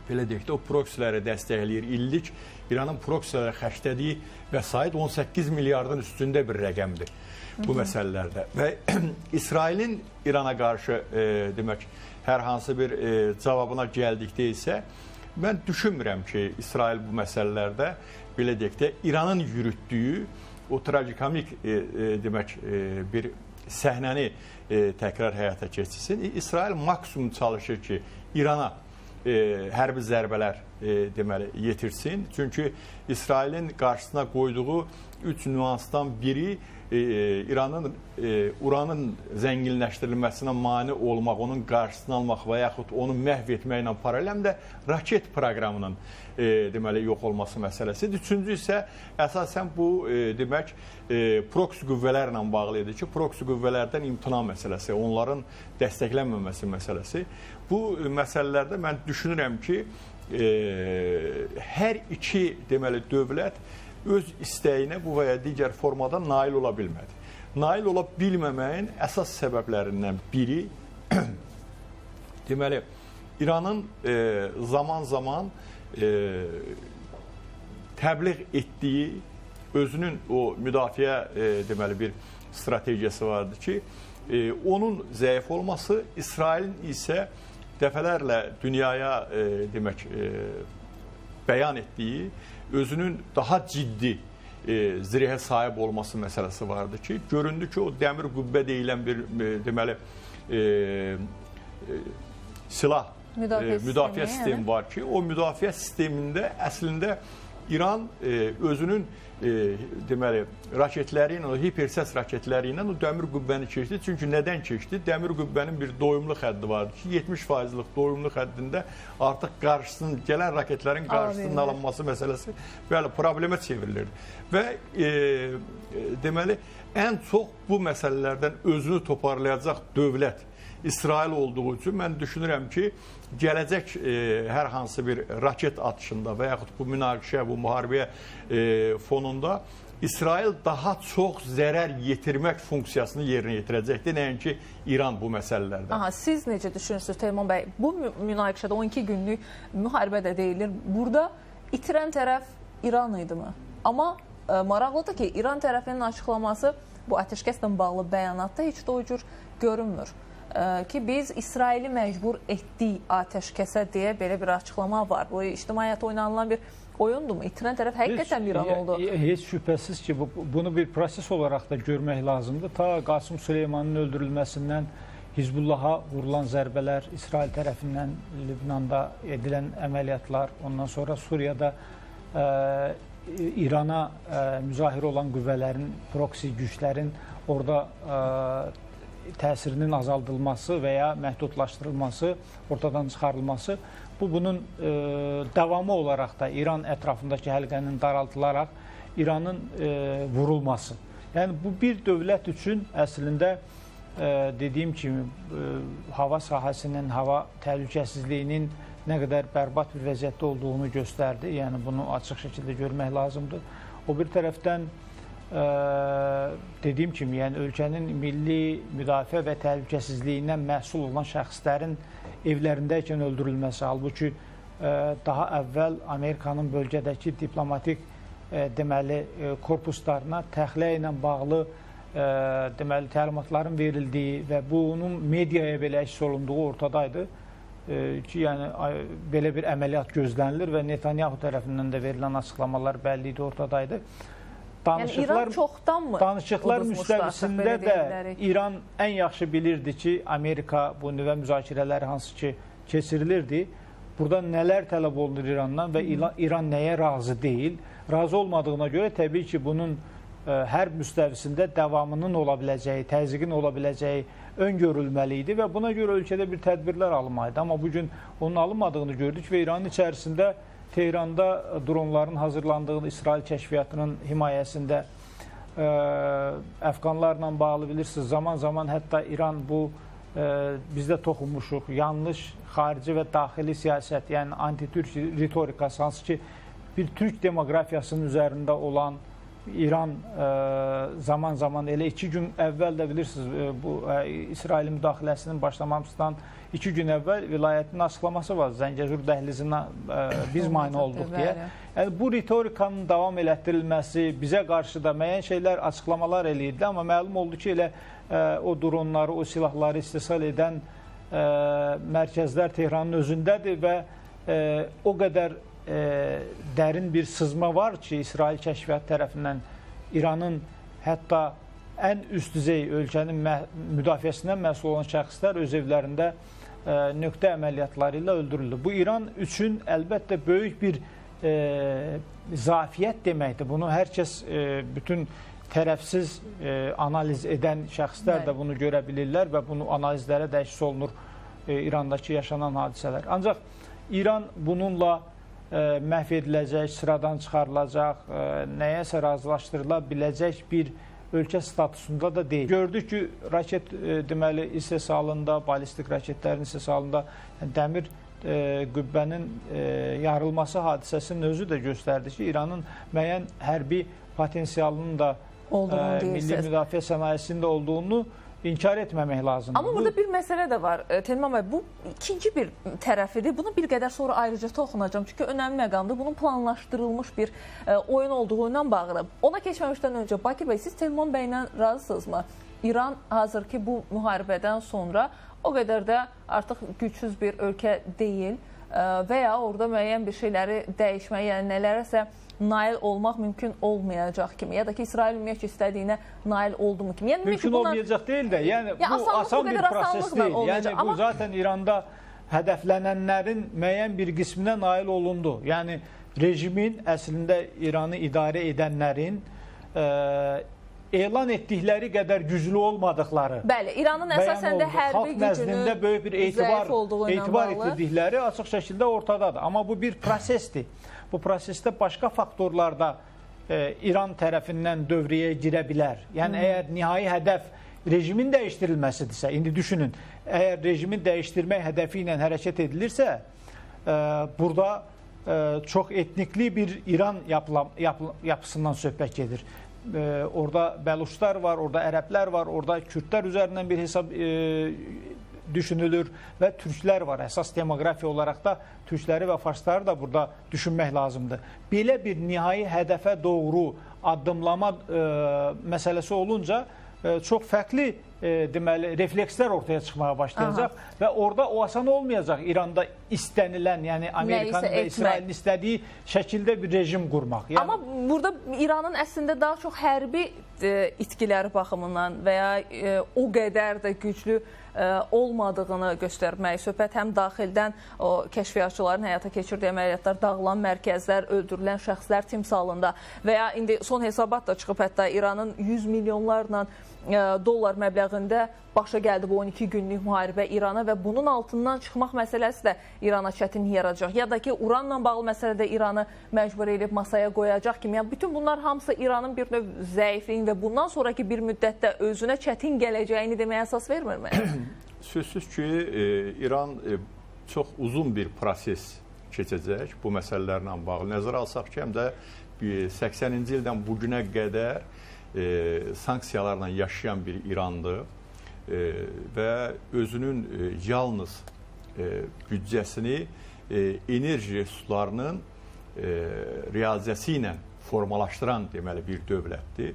belə deyək də o proksiləri dəstəkləyir. İllik İranın proksiləri xərclədiyi vəsait 18 milyardın üstündə bir rəqəmdir bu məsələlərdə. Və İsrailin İrana qarşı demək hər hansı bir cavabına gəldikdə isə mən düşünmürəm ki, İsrail bu məsələlərdə belə deyək də İranın yürütdüyü o trajikomik demək bir səhnəni təkrar həyata keçirsin. İsrail maksimum çalışır ki, İrana hərbi zərbələr deməli yetirsin. Çünki İsrailin qarşısına qoyduğu 3 nüansdan biri İranın uranın zənginləşdirilməsinə mane olmaq, onun qarşısını almaq və yaxud onu məhv etməklə paralel də raket proqramının deməli yox olması məsələsidir. Üçüncü isə əsasən bu demək proksi qüvvələrlə bağlı idi ki, proksi qüvvələrdən imtina məsələsi, onların dəstəklənməməsi məsələsi. Bu məsələlərdə mən düşünürəm ki, hər iki deməli dövlət öz istəyinə bu və ya digər formada nail ola bilmədi. Nail ola bilməməyin əsas səbəblərindən biri deməli, İranın zaman-zaman təbliğ etdiyi özünün o müdafiə deməli bir strategiyası vardı ki, onun zəif olması, İsrailin isə dəfələrlə dünyaya demək bəyan etdiyi özünün daha ciddi zirehə sahib olması məsələsi vardı ki, göründü ki, o dəmir qübbə deyilən bir deməli silah müdafiə sistemi var ki, o müdafiə sistemində əslində İran özünün deməli raketləri ilə, o hipersəs raketləri ilə o dəmir qübbəni keçdi. Çünki nədən keçdi? Dəmir qübbənin bir doyumlu xəddi vardı ki, 70%'lik doyumlu xəddində artıq qarşısının gələn raketlərin qarşısının alınması məsələsi bəli problemə çevrilirdi. Və deməli ən çox bu məsələlərdən özünü toparlayacaq dövlət İsrail olduğu üçün mən düşünürəm ki, gələcək hər hansı bir raket atışında və yaxud bu münaqişə, bu müharibəyə fonunda İsrail daha çox zərər yetirmək funksiyasını yerinə yetirəcəkdir, nəinki İran bu məsələlərdə. Aha, siz necə düşünürsünüz Teğmen bəy? Bu münaqişədə 12 günlük müharibə də deyilir. Burada itirən tərəf İran idi mi? Amma maraqlıdır ki, İran tərəfinin açıqlaması bu ateşkəslə bağlı bəyanatda heç də o cür görünmür. Ki biz İsraili məcbur etdik ateşkəsə deyə belə bir açıqlama var. Bu ictimaiyyətə oynanılan bir oyundur mu? İtirən tərəf həqiqətən İran oldu. Heç şübhəsiz ki, bunu bir proses olaraq da görmək lazımdır. Ta Qasım Süleymanın öldürülməsindən Hizbullaha vurulan zərbələr, İsrail tərəfindən Lübnanda edilən əməliyyatlar, ondan sonra Suriyada İrana müzahir olan qüvvələrin, proksi güclərin orada təsirinin azaldılması və ya məhdudlaşdırılması, ortadan çıxarılması, bunun davamı olaraq da İran ətrafındakı həlqənin daraltılaraq İranın vurulması. Yəni, bu bir dövlət üçün əslində dediyim kimi hava sahəsinin, hava təhlükəsizliyinin nə qədər bərbad bir vəziyyətdə olduğunu göstərdi. Yəni, bunu açıq şəkildə görmək lazımdır. O bir tərəfdən dediyim kimi, yəni ölkənin milli müdafiə və təhlükəsizliyindən məhsul olan şəxslərin evlərindəykən öldürülməsi, halbuki daha əvvəl Amerikanın bölgədəki diplomatik deməli korpuslarına təxliyə ilə bağlı deməli təlimatların verildiyi və bunun mediaya belə əks olunduğu ortadaydı ki, yəni belə bir əməliyyat gözlənilir və Netanyahu tərəfindən də verilən açıqlamalar bəlli idi, ortadaydı. Yəni İran çoxdanmı? Danışıqlar müstəvisində də İran ən yaxşı bilirdi ki, Amerika bu nüvə müzakirələri hansı ki keçirilirdi. Burada nələr tələb olunur İrandan və İran nəyə razı deyil. Razı olmadığına görə təbii ki, bunun hər müstəvisində davamının ola biləcəyi, təzyiqin ola biləcəyi öngörülməli idi və buna görə ölkədə bir tədbirlər alınmalıydı. Amma bugün onun alınmadığını gördük və İranın içərisində Tehranda dronların hazırlandığını, İsrail kəşfiyyatının himayəsində əfqanlarla bağlı bilirsiniz. Zaman-zaman hətta İran bu bizdə toxunmuşuq, yanlış xarici və daxili siyasət, yəni anti-türk ritorikası, hansı ki bir türk demoqrafiyasının üzərində olan İran zaman-zaman elə 2 gün əvvəl də bilirsiniz bu İsrailin müdaxiləsinin başlamasından 2 gün əvvəl vilayətin açıqlaması var. Zəngəzur dəhlizinə biz mane olduq deyə. Yəni, bu ritorikanın davam elətdirilməsi bizə qarşı da müəyyən şeylər, açıqlamalar eləyirdi. Amma məlum oldu ki, elə o dronları, o silahları istehsal edən mərkəzlər Tehranın özündədir və o qədər dərin bir sızma var ki, İsrail kəşfiyyat tərəfindən İranın hətta ən üst düzey ölkənin müdafiəsindən məsul olan şəxslər öz evlərində nöqtə əməliyyatları ilə öldürüldü. Bu İran üçün əlbəttə böyük bir zafiyyət deməkdir. Bunu hər kəs, bütün tərəfsiz analiz edən şəxslər də bunu görə bilirlər və bunu analizlərə də əks olunur İrandakı yaşanan hadisələr. Ancaq İran bununla məhv ediləcək, sıradan çıxarılacaq, nəyəsə razılaşdırıla biləcək bir ölkə statusunda da deyil. Gördük ki, raket deməli istehsalında, balistik raketlərin istehsalında dəmir qübbənin yarılması hadisəsinin özü də göstərdi ki, İranın müəyyən hərbi potensialının da milli müdafiə sənayesində olduğunu inkar etməmək lazımdır. Amma burada bir məsələ də var. Telman bəy, bu ikinci bir tərəfidir. Bunu bir qədər sonra ayrıca toxunacağım. Çünki önəmli məqamdır. Bunun planlaşdırılmış bir oyun olduğundan bağlı. Ona keçməmişdən öncə Bakir bəy, siz Telman bəylə razısınızmı? İran hazırki bu müharibədən sonra o qədər də artıq gücsüz bir ölkə deyil və ya orada müəyyən bir şeyləri dəyişməyə, yəni nələrəsə nail olmaq mümkün olmayacaq kimi, ya da ki, İsrail ümumiyyətlə istədiyinə nail oldu mu kimi. Yəni, mümkün olmayacaq deyil də, yəni bu asan bir proses deyil. Yəni bu zaten İranda hədəflənənlərin müəyyən bir qisminə nail olundu. Yəni rejimin, əslində İranı idarə edənlərin elan etdikləri qədər güclü olmadıqları, bəli, İranın əsasən də hərbi gücünün böyük bir etibar etirdikləri açıq şəkildə ortadadır. Amma bu bir prosesdir. Bu prosesdə başqa faktorlar da İran tərəfindən dövrəyə girə bilər. Yəni əgər nihai hədəf rejimin dəyişdirilməsidirsə, indi düşünün, əgər rejimin dəyişdirmək hədəfi ilə hərəkət edilirsə, burada çox etnikli bir İran yapısından söhbət gedir. Orada Bəluşlar var, orada Ərəblər var, orada Kürdlər üzərindən bir hesab düşünülür və türklər var. Əsas demografiya olaraq da türkləri və farsları da burada düşünmək lazımdır. Belə bir nihai hədəfə doğru addımlama məsələsi olunca çox fərqli deməli reflekslər ortaya çıxmağa başlayacaq və orada o asan olmayacaq İranda istənilən, yəni Amerikanın və İsrailin istədiyi şəkildə bir rejim qurmaq. Yəni, amma burada İranın əslində daha çox hərbi itkiləri baxımından və ya o qədər də güclü olmadığını göstərmək, söhbət həm daxildən o kəşfiyyatçıların həyata keçirdiyi əməliyyatlar, dağılan mərkəzlər, öldürülən şəxslər timsalında və ya indi son hesabat da çıxıb, hətta İranın 100 milyonlarla dollar məbləğində başa gəldi bu 12 günlük müharibə İrana və bunun altından çıxmaq məsələsi də İrana çətinlik yaradacaq. Ya da ki, uranla bağlı məsələdə İranı məcbur edib masaya qoyacaq kimi. Yəni, bütün bunlar hamısı İranın bir növ zəifliyin və bundan sonraki bir müddətdə özünə çətin gələcəyini deməyə əsas vermirmi? Sözsüz ki, İran çox uzun bir proses keçəcək bu məsələlərlə bağlı. Nəzərə alsaq ki, həm də 80-ci ildən bugünə qədər sanksiyalarla yaşayan bir İrandır və özünün yalnız büdcəsini enerji resurslarının riazəsi ilə formalaşdıran deməli bir dövlətdir.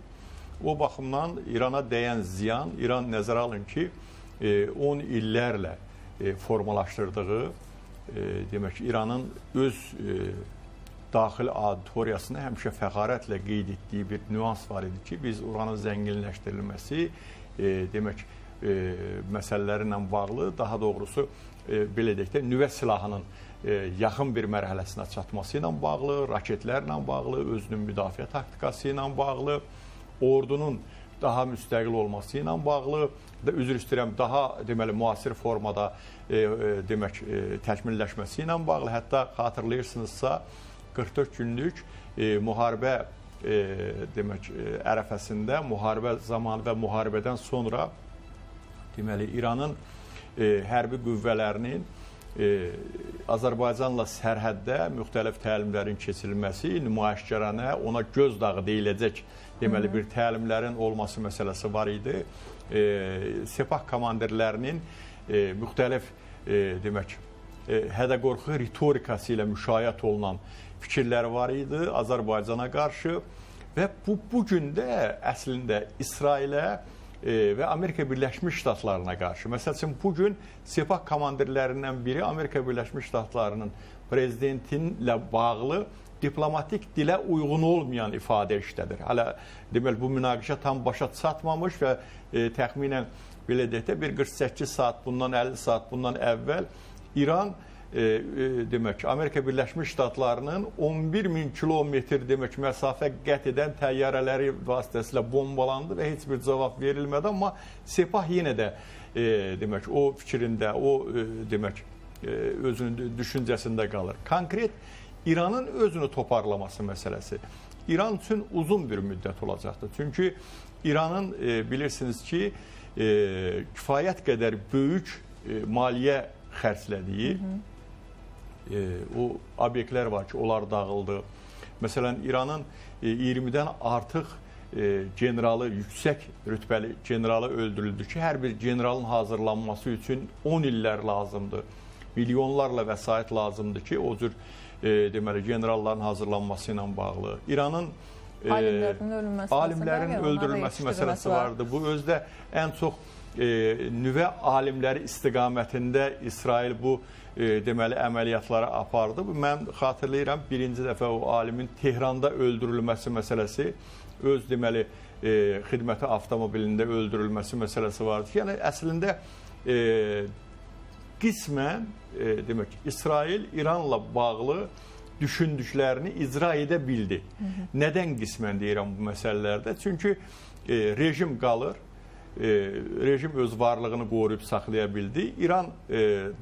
O baxımdan İrana dəyən ziyan, İran nəzərə alın ki, 10 illərlə formalaşdırdığı demək İranın öz daxili auditoriyasını həmişə fəxarətlə qeyd etdiyi bir nüans var idi ki, biz uranın zənginləşdirilməsi demək məsələləri ilə bağlı, daha doğrusu belə deyək də nüvə silahının yaxın bir mərhələsinə çatması ilə bağlı, raketlərlə bağlı, özünün müdafiə taktikası ilə bağlı, ordunun daha müstəqil olması ilə bağlı, üzr istəyirəm, daha deməli müasir formada demək təkmilləşməsi ilə bağlı, hətta xatırlayırsınızsa 44 günlük müharibə demək ərəfəsində, müharibə zamanı və müharibədən sonra deməli İranın hərbi qüvvələrinin Azərbaycanla sərhəddə müxtəlif təlimlərin keçirilməsi, nümayişkaranə, ona gözdağı deyiləcək deməli bir təlimlərin olması məsələsi var idi. Sepah komandirlərinin müxtəlif demək hədə-qorxu ritorikası ilə müşayiət olunan fikirləri var idi Azərbaycana qarşı və bu gün də əslində İsrailə və Amerika Birləşmiş Ştatlarına qarşı. Məsəl üçün, bugün Sepah komandirlərindən biri Amerika Birləşmiş Ştatlarının prezidentinlə bağlı diplomatik dilə uyğun olmayan ifadə işlədir. Hələ deməli, bu münaqişə tam başa çatmamış və təxminən belə deyək də bir 48 saat bundan 50 saat bundan əvvəl İran demək Amerika Birləşmiş Ştatlarının 11.000 kilometr demək məsafə qət edən təyyarələri vasitəsilə bombalandı və heç bir cavab verilmədi, amma Sepah yenə də demək o fikrində, o demək özünün düşüncəsində qalır. Konkret İranın özünü toparlaması məsələsi İran üçün uzun bir müddət olacaqdır. Çünki İranın bilirsiniz ki, kifayət qədər böyük maliyyə xərclədiyi o obyektlər var ki, onlar dağıldı. Məsələn, İranın 20-dən artıq generalı, yüksək rütbəli generalı öldürüldü ki, hər bir generalın hazırlanması üçün 10 illər lazımdır. Milyonlarla vəsait lazımdır ki, o cür deməli, generalların hazırlanması ilə bağlı. İranın alimlərin öldürülməsi məsələsi vardı. Bu özdə ən çox nüvə alimləri istiqamətində İsrail bu deməli əməliyyatları apardı. Mən xatırlayıram, birinci dəfə o alimin Tehranda öldürülməsi məsələsi, öz deməli xidməti avtomobilində öldürülməsi məsələsi vardı. Yəni əslində qismən demək İsrail İranla bağlı düşündüklərini icra edə bildi. Nədən qismən deyirəm bu məsələlərdə? Çünki rejim qalır. Rejim öz varlığını qoruyub saxlaya bildi. İran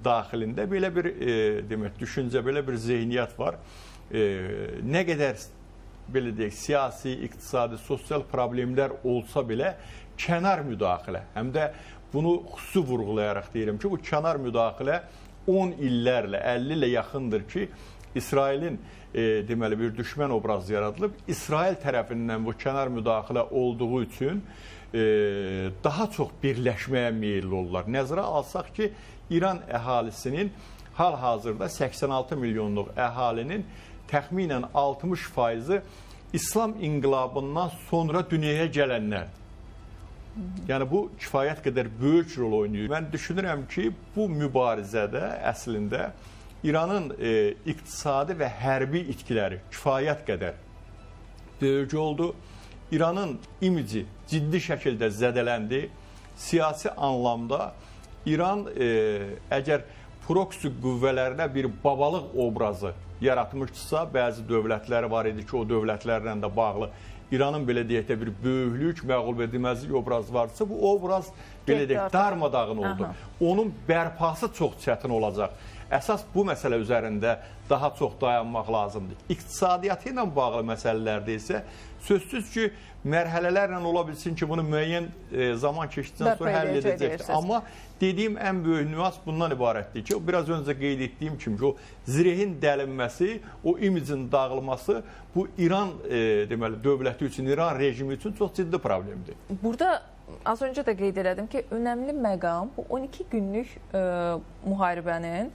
daxilində belə bir demək, düşüncə, belə bir zehniyyət var. Nə qədər belə deyək, siyasi, iqtisadi, sosial problemlər olsa belə kənar müdaxilə, həm də bunu xüsusi vurğulayaraq deyirəm ki, bu kənar müdaxilə 10 illərlə, 50 ilə yaxındır ki, İsrailin deməli bir düşmən obrazı yaradılıb. İsrail tərəfindən bu kənar müdaxilə olduğu üçün daha çox birləşməyə meyilli olurlar. Nəzərə alsaq ki, İran əhalisinin hal-hazırda 86 milyonluq əhalinin təxminən 60%-i İslam inqilabından sonra dünyaya gələnlərdir. Yəni, bu kifayət qədər böyük rol oynayır. Mən düşünürəm ki, bu mübarizədə əslində İranın iqtisadi və hərbi itkiləri kifayət qədər böyük oldu. İranın imici ciddi şəkildə zədələndi. Siyasi anlamda İran əgər proksi qüvvələrinə bir babalıq obrazı yaratmışdırsa, bəzi dövlətləri var idi ki, o dövlətlərlə də bağlı İranın belə deyək də bir böyüklük, məğlub edilməzlik obrazı varsa, bu obraz belə deyək darmadağın oldu. Onun bərpası çox çətin olacaq. Əsas bu məsələ üzərində daha çox dayanmaq lazımdır. İqtisadiyyatı ilə bağlı məsələlərdə isə sözsüz ki, mərhələlərlə ola bilsin ki, bunu müəyyən zaman keçdikdən sonra həll edəcəkdir. Amma dediyim ən böyük nüans bundan ibarətdir ki, biraz öncə qeyd etdiyim kimi ki, o zirehin dəlinməsi, o imicin dağılması bu İran deməli, dövləti üçün, İran rejimi üçün çox ciddi problemdir. Burada az öncə də qeyd elədim ki, önəmli məqam bu 12 günlük müharibənin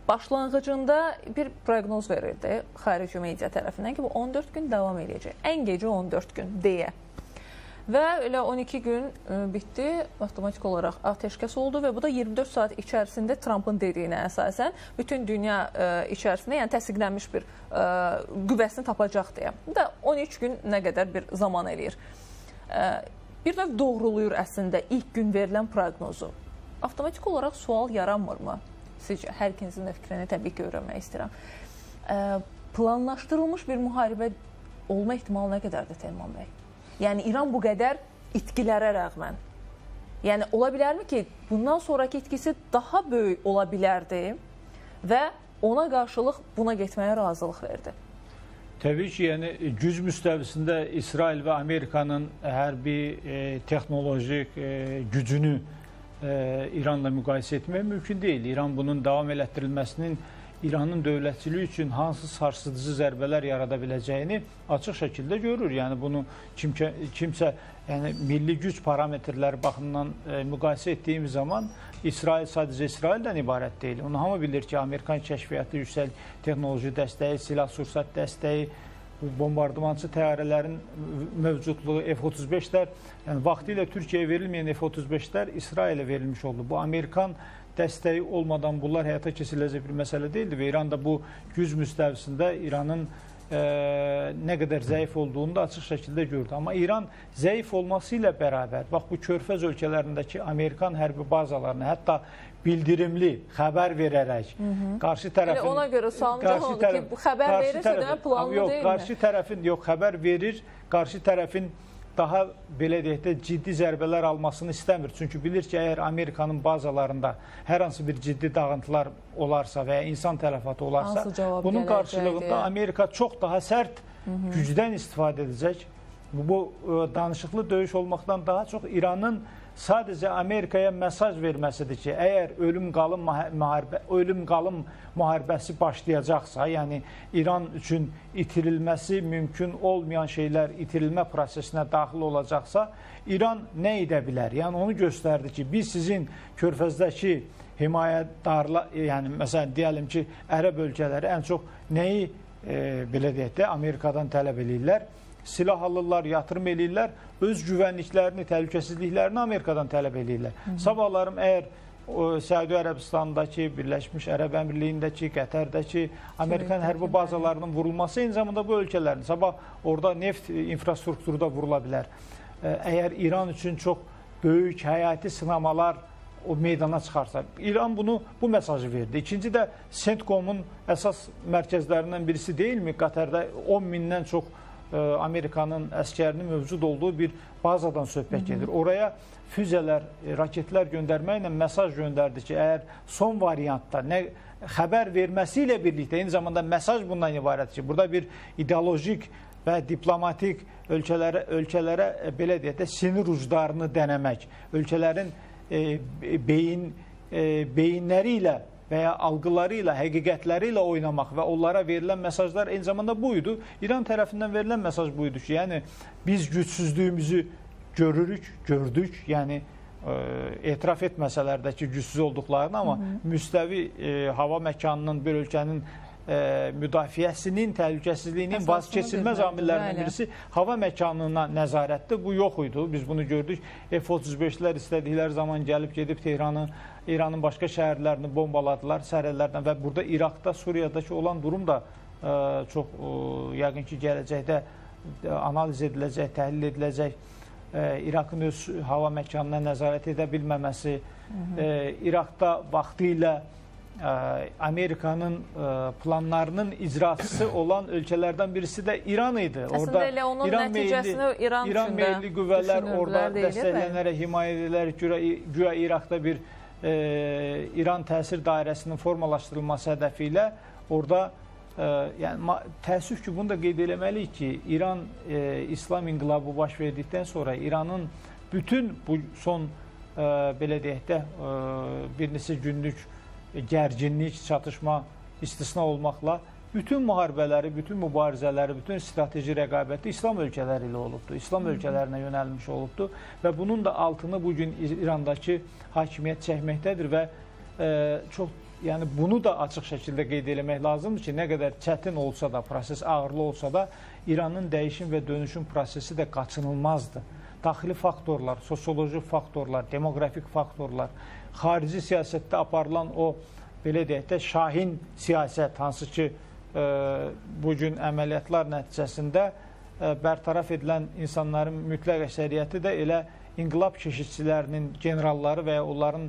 başlanğıcında bir proqnoz verildi xarici media tərəfindən ki, bu 14 gün davam edəcək. Ən gecə 14 gün deyə. Və elə 12 gün bitdi, avtomatik olaraq atəşkəs oldu və bu da 24 saat içərisində Trumpın dediyinə əsasən bütün dünya içərisində, yəni təsdiqlənmiş bir qüvvəsini tapacaq deyə. Bu da 13 gün nə qədər bir zaman eləyir. Bir növ doğruluyur əslində ilk gün verilən proqnozu. Avtomatik olaraq sual yaranmırmı? Sizcə, hər ikinizin də fikrini təbii ki, öyrənmək istəyirəm. Planlaşdırılmış bir müharibə olma ehtimalı nə qədərdir Telman bəy? Yəni, İran bu qədər itkilərə rəğmən. Yəni, ola bilərmi ki, bundan sonraki itkisi daha böyük ola bilərdi və ona qarşılıq buna getməyə razılıq verdi? Təbii ki, yəni, güc müstəvisində İsrail və Amerikanın hərbi, texnolojik gücünü İranla müqayisə etmək mümkün deyil. İran bunun davam elətdirilməsinin İranın dövlətçiliyi üçün hansı sarsıdıcı zərbələr yarada biləcəyini açıq şəkildə görür. Yəni, bunu kimsə yəni, milli güc parametrləri baxımından müqayisə etdiyimiz zaman İsrail sadəcə İsraildən ibarət deyil. Onu hamı bilir ki, Amerikan kəşfiyyatı, yüksək texnoloji dəstəyi, silah-sursat dəstəyi, bombardımançı təyyarələrin mövcudluğu, F-35'lər, yəni vaxtilə Türkiyəyə verilməyən F-35'lər İsrailə verilmiş oldu. Bu, Amerikan dəstəyi olmadan bunlar həyata keçiriləcək bir məsələ deyildi və İran da bu güc müstəvisində İranın nə qədər zəif olduğunu da açıq şəkildə gördü. Amma İran zəif olması ilə bərabər, bax bu Körfəz ölkələrindəki Amerikan hərbi bazalarını, hətta bildirimli xəbər verərək qarşı tərəfin... Ona görə sualım oldu ki, bu xəbər verirsə də planlı deyil mi? Qarşı tərəfin, xəbər verir, qarşı tərəfin daha belə deyək də ciddi zərbələr almasını istəmir. Çünki bilir ki, əgər Amerikanın bazalarında hər hansı bir ciddi dağıntılar olarsa və ya insan tələfatı olarsa, bunun qarşılığında Amerika çox daha sərt gücdən istifadə edəcək. Bu danışıqlı döyüş olmaqdan daha çox İranın sadəcə Amerikaya mesaj verməsidir ki, əgər ölüm-qalım müharibəsi başlayacaqsa, yəni İran üçün itirilməsi mümkün olmayan şeylər itirilmə prosesinə daxil olacaqsa, İran nə edə bilər? Yəni onu göstərdi ki, biz sizin Körfəzdəki himayədarlar, yəni məsələn deyəlim ki, ərəb ölkələri ən çox nəyi belə deyək də Amerikadan tələb edirlər? Silah alırlar, yatırım edirlər, öz güvənliklərini, təhlükəsizliklərini Amerikadan tələb edirlər. Sabahlarım əgər Səudi Ərəbistandakı, Birləşmiş Ərəb Əmirliyindəki, Qətərdəki Amerikan hərbi bazalarının vurulması eyni zamanda bu ölkələrin sabah orada neft infrastrukturu da vurula bilər. Əgər İran üçün çox böyük həyati sınamalar o meydana çıxarsa, İran bu mesajı verdi. İkinci də CENTCOM-un əsas mərkəzlərindən birisi deyilmi? Qətərdə 10 mindən çox Amerikanın əskərinin mövcud olduğu bir bazadan söhbət gedir. Oraya füzələr, raketlər göndərməklə mesaj göndərdi ki, əgər son variantda xəbər verməsi ilə birlikdə eyni zamanda mesaj bundan ibarət ki, burada bir ideolojik və diplomatik ölkələrə belə deyək də sinir uclarını dənəmək, ölkələrin beyinləri ilə və ya algıları ilə, həqiqətləri ilə oynamaq və onlara verilən mesajlar eyni zamanda buydu. İran tərəfindən verilən mesaj buydu ki, yəni biz gücsüzlüyümüzü gördük, yəni etiraf etməsələr də ki, gücsüz olduqlarını, amma müstəvi hava məkanının bir ölkənin müdafiəsinin, təhlükəsizliyinin vazgeçilməz amillərindən birisi hava məkanına nəzarətdir. Bu yox idi. Biz bunu gördük. F-35'lər istədikləri zaman gəlib gedib İranın başqa şəhərlərini bombaladılar sərhədlərdən və burada İraqda, Suriyadakı olan durum da çox yəqin ki, gələcəkdə analiz ediləcək, təhlil ediləcək. İraqın öz hava məkanına nəzarət edə bilməməsi, İraqda vaxtı ilə Amerikanın planlarının icraçısı olan ölkələrdən birisi də İran idi. Əslində elə onun nəticəsini İran meyilli qüvvələr orada dəstəklənərək, himayə edilərək güya İraqda bir İran təsir dairəsinin formalaşdırılması hədəfi ilə orada yəni təəssüf ki, bunu da qeyd eləməliyik ki, İran İslam inqilabı baş verdikdən sonra İranın bütün bu son belə deyək də bir neçə günlük gərginlik, çatışma istisna olmaqla bütün müharibələri, bütün mübarizələri, bütün strateji rəqabəti İslam ölkələri ilə olubdur. İslam ölkələrinə yönəlmiş olubdur və bunun da altını bugün İrandakı hakimiyyət çəkməkdədir və çox, yəni bunu da açıq şəkildə qeyd eləmək lazımdır ki, nə qədər çətin olsa da, proses ağırlı olsa da İranın dəyişim və dönüşüm prosesi də qaçınılmazdır. Daxili faktorlar, sosioloji faktorlar, demoqrafik faktorlar, xarici siyasətdə aparılan o, belə deyək də, şahin siyasət, hansı ki, bugün əməliyyatlar nəticəsində bərtaraf edilən insanların mütləq əksəriyyəti də elə inqilab keşişçilərinin generalları və ya onların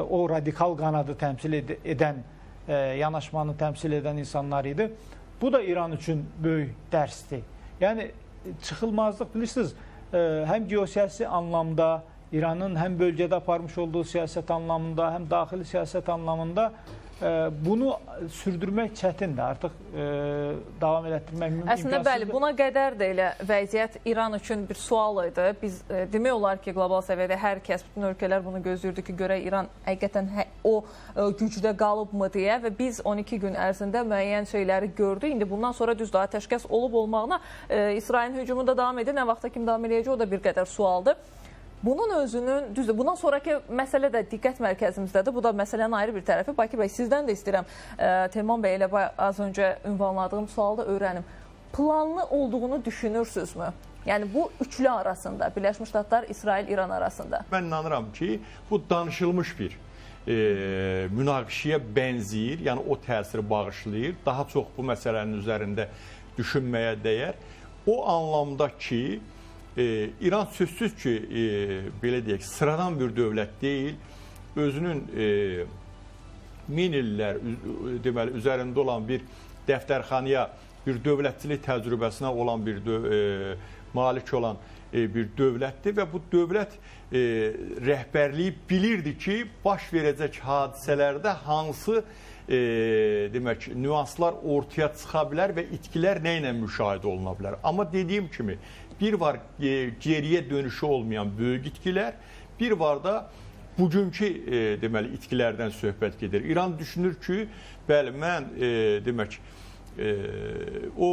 o radikal qanadı təmsil edən, yanaşmanı təmsil edən insanlar idi. Bu da İran üçün böyük dərsdir. Yəni, çıxılmazlıq, bilirsiniz, həm geosiyasi anlamda, İranın həm bölgədə aparmış olduğu siyasət anlamında, həm daxili siyasət anlamında bunu sürdürmək çətindir. Artıq davam elətdirmək imkansızdır. Əslində, bəli, buna qədər də elə vəziyyət İran üçün bir sual idi. Biz demək olar ki, qlobal səviyyədə hər kəs, bütün ölkələr bunu gözləyirdi ki, görə İran həqiqətən o gücdə qalıbmı deyə və biz 12 gün ərzində müəyyən şeyləri gördük. İndi bundan sonra düzdür, atəşkəs olub-olmağına İsrailin hücumu da davam edir. Nə vaxta kimi davam edəcək, o da bir qədər sualdır. Bunun özünün, düzdür, bundan sonraki məsələ də diqqət mərkəzimizdədir. Bu da məsələnin ayrı bir tərəfi. Bakir bəy, sizdən də istəyirəm, Telman bəy ilə az öncə ünvanladığım sualda öyrənim. Planlı olduğunu düşünürsünüzmü? Yəni bu üçlü arasında, Birləşmiş Ştatlar, İsrail, İran arasında. Mən inanıram ki, bu danışılmış bir münaqişəyə bənzəyir, yəni o təsiri bağışlayır. Daha çox bu məsələnin üzərində düşünməyə dəyər. O anlamda ki, İran sözsüz ki, belə deyək, sıradan bir dövlət deyil, özünün min illər deməli, üzərində olan bir dəftərxanaya, bir dövlətçilik təcrübəsinə olan bir malik olan bir dövlətdir və bu dövlət rəhbərliyi bilirdi ki, baş verəcək hadisələrdə hansı demək, nüanslar ortaya çıxa bilər və itkilər nə ilə müşahidə oluna bilər. Amma dediyim kimi, bir var geriyə dönüşü olmayan böyük itkilər, bir var da bugünkü deməli itkilərdən söhbət gedir. İran düşünür ki, bəli mən demək o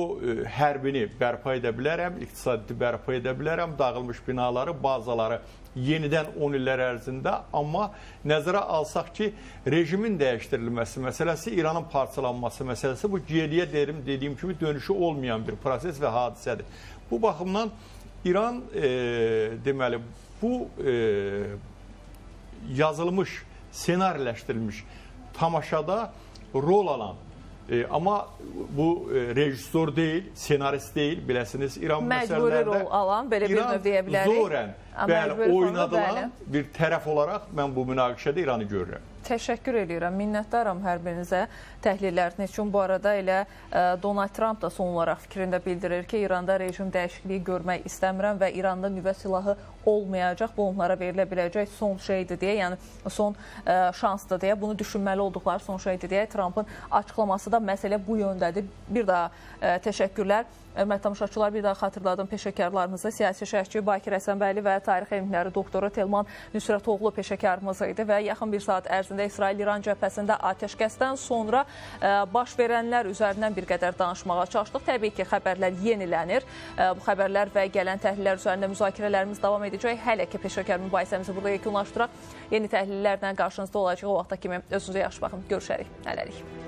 hərbini bərpa edə bilərəm, iqtisadi bərpa edə bilərəm, dağılmış binaları, bazaları yenidən 10 illər ərzində, amma nəzərə alsaq ki, rejimin dəyişdirilməsi məsələsi, İranın parçalanması məsələsi bu geriyə dediyim kimi dönüşü olmayan bir proses və hadisədir. Bu baxımdan İran deməli bu yazılmış, senariləşdirilmiş tamaşada rol alan, amma bu rejissor deyil, senarist deyil, biləsiniz, İran məcburi rol alan, belə bir növ deyə bilərik. İran zorən, bəli, oynadılan bir tərəf olaraq mən bu münaqişədə İranı görürəm. Təşəkkür edirəm, minnətdaram hər birinizə təhlilləriniz üçün. Bu arada elə Donald Trump da son olaraq fikrində bildirir ki, İranda rejim dəyişikliyi görmək istəmirəm və İranda nüvə silahı olmayacaq. Bu onlara verilə biləcək son şeydir deyə, yəni son şansdır deyə, bunu düşünməli olduqları son şeydir deyə Trumpın açıqlaması da məsələ bu yöndədir. Bir daha təşəkkürlər. Hörmətli tamaşaçılar, bir daha xatırladım peşəkarlarımızı. Siyasi şərhçi Bakir Həsənbəyli və tarix elmləri doktoru Telman Nüsrətoğlu peşəkarımız idi və yaxın bir saat ərzində İsrail-İran cəbhəsində atəşkəsdən sonra baş verənlər üzərindən bir qədər danışmağa çalışdıq. Təbii ki, xəbərlər yenilənir. Bu xəbərlər və gələn təhlillər üzərində müzakirələrimiz davam edəcək. Hələ ki, peşəkar mübahisəmizi burada yekunlaşdıraq. Yeni təhlillərlə qarşınızda olacaq. O vaxta kimi özünüzə yaxşı baxın. Görüşərik. Hələlik.